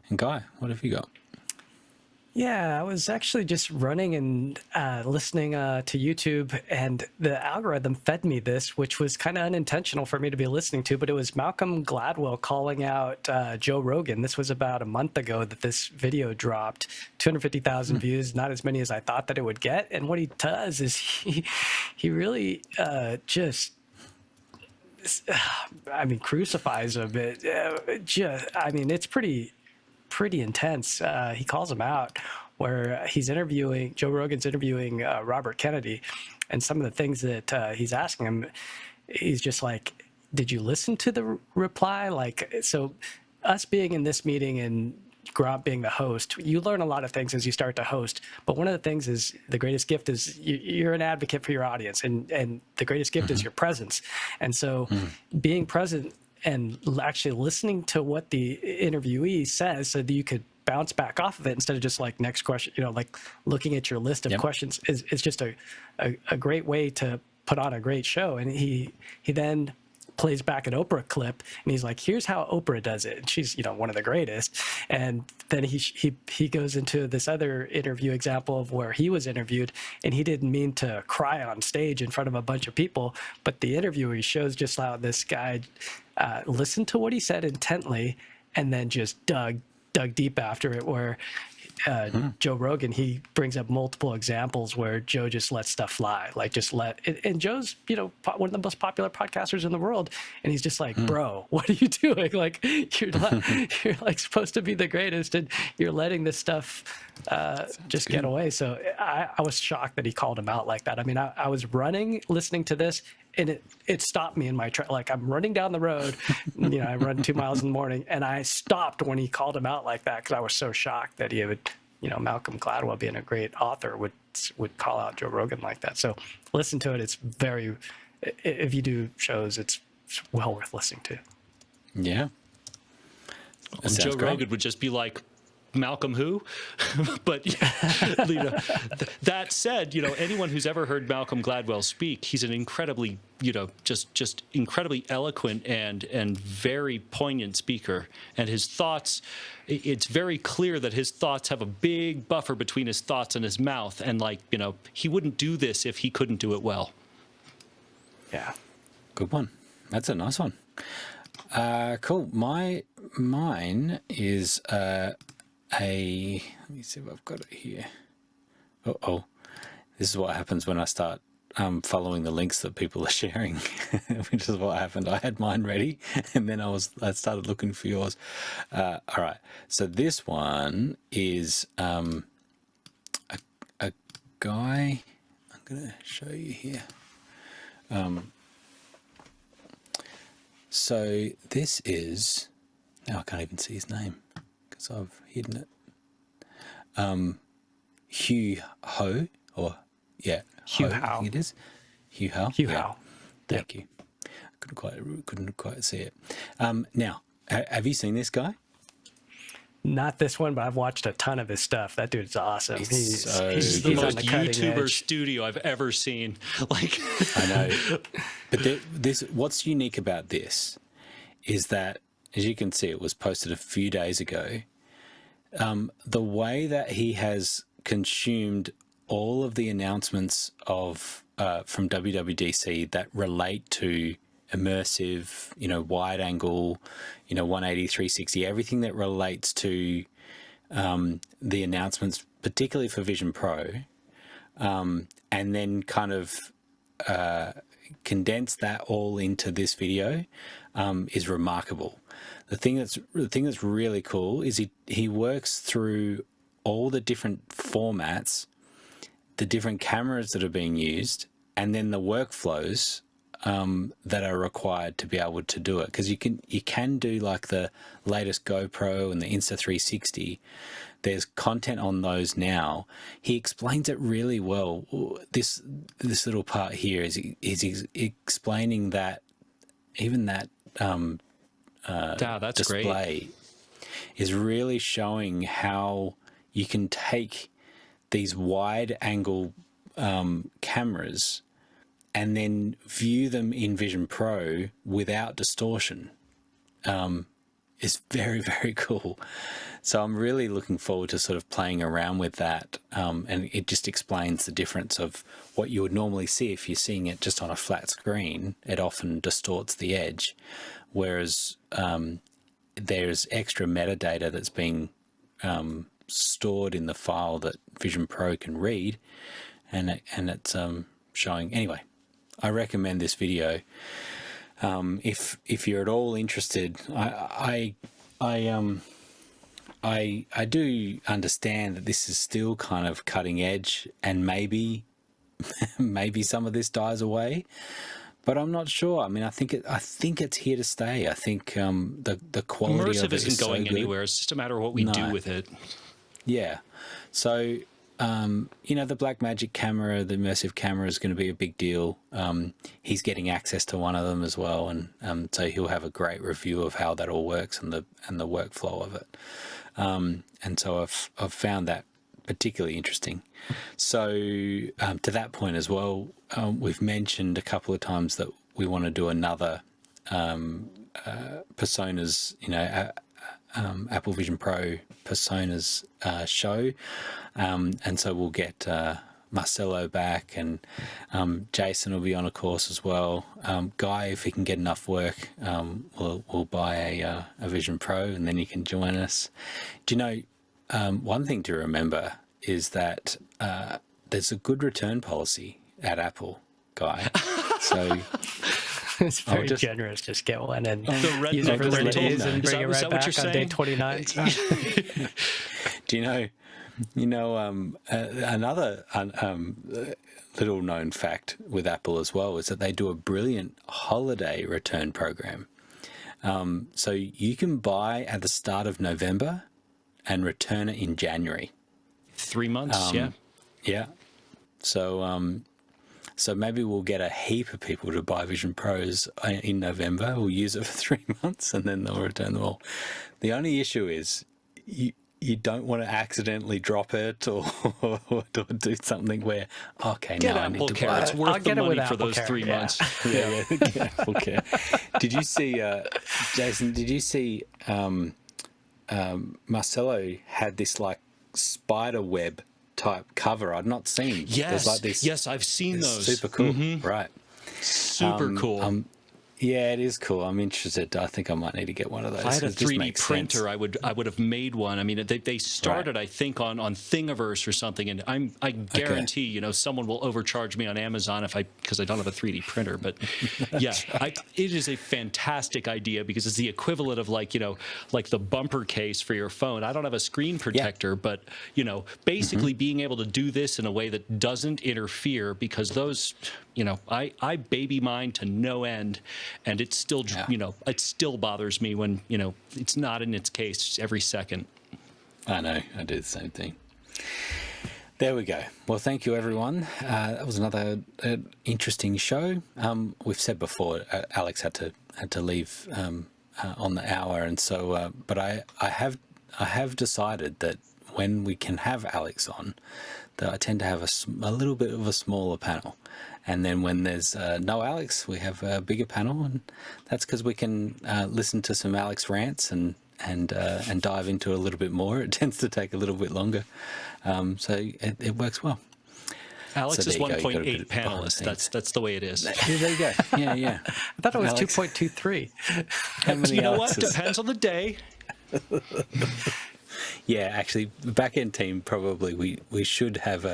And Guy, what have you got? Yeah, I was actually just running and listening to YouTube, and the algorithm fed me this, which was kind of unintentional for me to be listening to, but it was Malcolm Gladwell calling out Joe Rogan. This was about a month ago that this video dropped, 250,000 views, not as many as I thought that it would get. And what he does is he really just, I mean, crucifies him. I mean, it's pretty intense. He calls him out where Joe Rogan's interviewing Robert Kennedy, and some of the things that he's asking him, he's just like, did you listen to the reply? Like, so us being in this meeting and Grant being the host, you learn a lot of things as you start to host. But one of the things is, the greatest gift is you're an advocate for your audience, and the greatest gift is your presence. And so being present and actually listening to what the interviewee says, so that you could bounce back off of it instead of just like, next question, you know, like looking at your list of questions is just a great way to put on a great show. And he then plays back an Oprah clip, and he's like, here's how Oprah does it. And she's, you know, one of the greatest. And then he goes into this other interview example of where he was interviewed, and he didn't mean to cry on stage in front of a bunch of people, but the interviewer shows just how this guy listened to what he said intently, and then just dug deep after it, where Joe Rogan, he brings up multiple examples where Joe just lets stuff fly, like and Joe's, you know, one of the most popular podcasters in the world, and he's just like, bro, what are you doing? Like, you're like supposed to be the greatest, and you're letting this stuff just get away. So I was shocked that he called him out like that. I mean, I was running, listening to this, it stopped me in my like I'm running down the road, I run 2 miles in the morning, and I stopped when he called him out like that because I was so shocked that he would, Malcolm Gladwell being a great author would call out Joe Rogan like that. So listen to it. It's if you do shows, it's well worth listening to. Yeah. Joe Rogan would just be like, Malcolm who? But that said, anyone who's ever heard Malcolm Gladwell speak, he's an incredibly, just incredibly eloquent and very poignant speaker. And his thoughts, it's very clear that his thoughts have a big buffer between his thoughts and his mouth. And he wouldn't do this if he couldn't do it well. Yeah. Good one. That's a nice one. Cool. Mine is let me see if I've got it here. This is what happens when I start following the links that people are sharing, which is what happened. I had mine ready, and then I started looking for yours. All right. So this one is a guy. I'm going to show you here. So this is, now I can't even see his name because I've hidden it. Hugh Ho, Hugh Ho, Hao. I think it is. Hugh Hao. Hugh Hao. Thank you. Couldn't quite see it. Now, have you seen this guy? Not this one, but I've watched a ton of his stuff. That dude's awesome. He's the most on the cutting YouTuber edge. studio I've ever seen. I know. But what's unique about this is that, as you can see, it was posted a few days ago. The way that he has consumed all of the announcements of from WWDC that relate to immersive, wide angle, 180, 360, everything that relates to the announcements, particularly for Vision Pro, and then kind of condense that all into this video is remarkable. The thing that's really cool is he works through all the different formats, the different cameras that are being used, and then the workflows that are required to be able to do it. Because you can do like the latest GoPro and the Insta360. There's content on those now. He explains it really well. This little part here is explaining that even that that's display great. is really showing how you can take these wide angle cameras and then view them in Vision Pro without distortion. Is very, very cool. So I'm really looking forward to sort of playing around with that. And it just explains the difference of what you would normally see if you're seeing it just on a flat screen. It often distorts the edge, whereas there's extra metadata that's being stored in the file that Vision Pro can read, and it's showing. Anyway, I recommend this video. If you're at all interested, I do understand that this is still kind of cutting edge, and maybe some of this dies away, but I'm not sure. I mean, I think it's here to stay. I think the quality immersive of it isn't is going so good. anywhere. It's just a matter of what we do with it. Yeah. So the Blackmagic camera, the immersive camera, is going to be a big deal. He's getting access to one of them as well, and so he'll have a great review of how that all works and the workflow of it. And so I've found that particularly interesting. So to that point as well, we've mentioned a couple of times that we want to do another personas, Apple Vision Pro personas show, and so we'll get Marcelo back, and Jason will be on a course as well. Guy, if he can get enough work, we'll buy a Vision Pro, and then he can join us. Do you know, one thing to remember is that there's a good return policy at Apple, Guy. So it's very generous. Just get one and use it for 30 days and bring it right back on day 29. Do you know Another little known fact with Apple as well is that they do a brilliant holiday return program. So you can buy at the start of November and return it in January. 3 months, yeah. Yeah. So maybe we'll get a heap of people to buy Vision Pros in November. We'll use it for 3 months and then they'll return them all. The only issue is you don't want to accidentally drop it or do something where, okay, get now I Apple need to Care. buy It's it. worth the money for those 3 months. Yeah, get Apple Care. Did you see, Jason, did you see Marcelo had this like spider web type cover I'd not seen? Yes, like this, yes, I've seen those. Super cool, right? Super cool. Yeah, it is cool. I'm interested. I think I might need to get one of those. If I had a 3D printer, I would have made one. I mean, they started, I think, on Thingiverse or something, and I guarantee, someone will overcharge me on Amazon because I don't have a 3D printer. But yeah, it is a fantastic idea because it's the equivalent of like the bumper case for your phone. I don't have a screen protector, but basically being able to do this in a way that doesn't interfere, because those, I baby mine to no end. And it still, it still bothers me when, it's not in its case every second. I know. I do the same thing. There we go. Well, thank you, everyone. That was another interesting show. We've said before, Alex had to leave on the hour, and so. But I have decided that when we can have Alex on, that I tend to have a little bit of a smaller panel. And then when there's no Alex, we have a bigger panel, and that's because we can listen to some Alex rants and dive into a little bit more. It tends to take a little bit longer, so it works well. Alex is 1.8 panelists. That's the way it is. There you go. Yeah. I thought it was 2.23. How many you know Alexes? what? Depends on the day. Yeah, actually, the back-end team probably we should have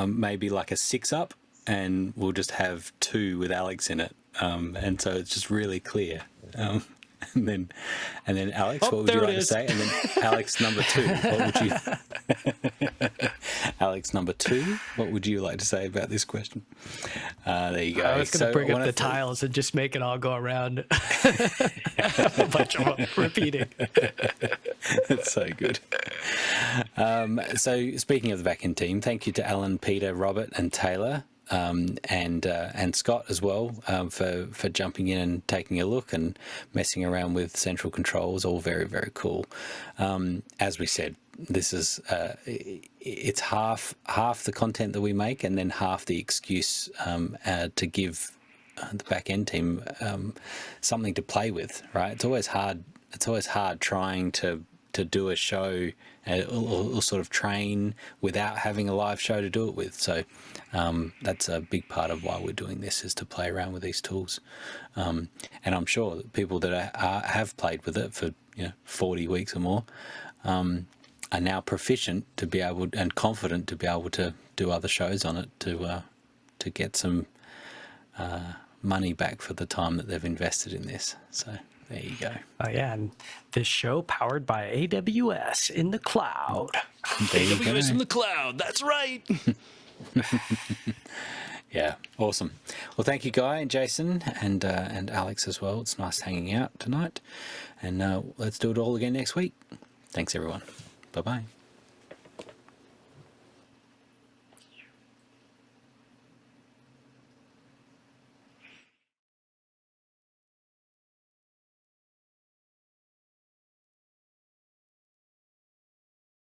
maybe like a 6-up, and we'll just have 2 with Alex in it, and so it's just really clear. And then Alex, what would you like to say? And then Alex number 2, what would you? Alex number 2, what would you like to say about this question? There you go. I was going to bring up the tiles and just make it all go around. A bunch of them repeating. That's so good. So speaking of the back-end team, thank you to Alan, Peter, Robert, and Taylor. And Scott as well, for jumping in and taking a look and messing around with central controls. All very, very cool. As we said, this is it's half the content that we make, and then half the excuse to give the back end team something to play with. Right? It's always hard. It's always hard trying to do a show or sort of train without having a live show to do it with. So that's a big part of why we're doing this, is to play around with these tools. And I'm sure that people that have played with it for 40 weeks or more are now proficient to be able and confident to be able to do other shows on it to get some money back for the time that they've invested in this. So there you go. Oh, yeah. And this show powered by AWS in the cloud. AWS in the cloud. That's right. Yeah. Awesome. Well, thank you, Guy and Jason and Alex as well. It's nice hanging out tonight. And let's do it all again next week. Thanks, everyone. Bye-bye.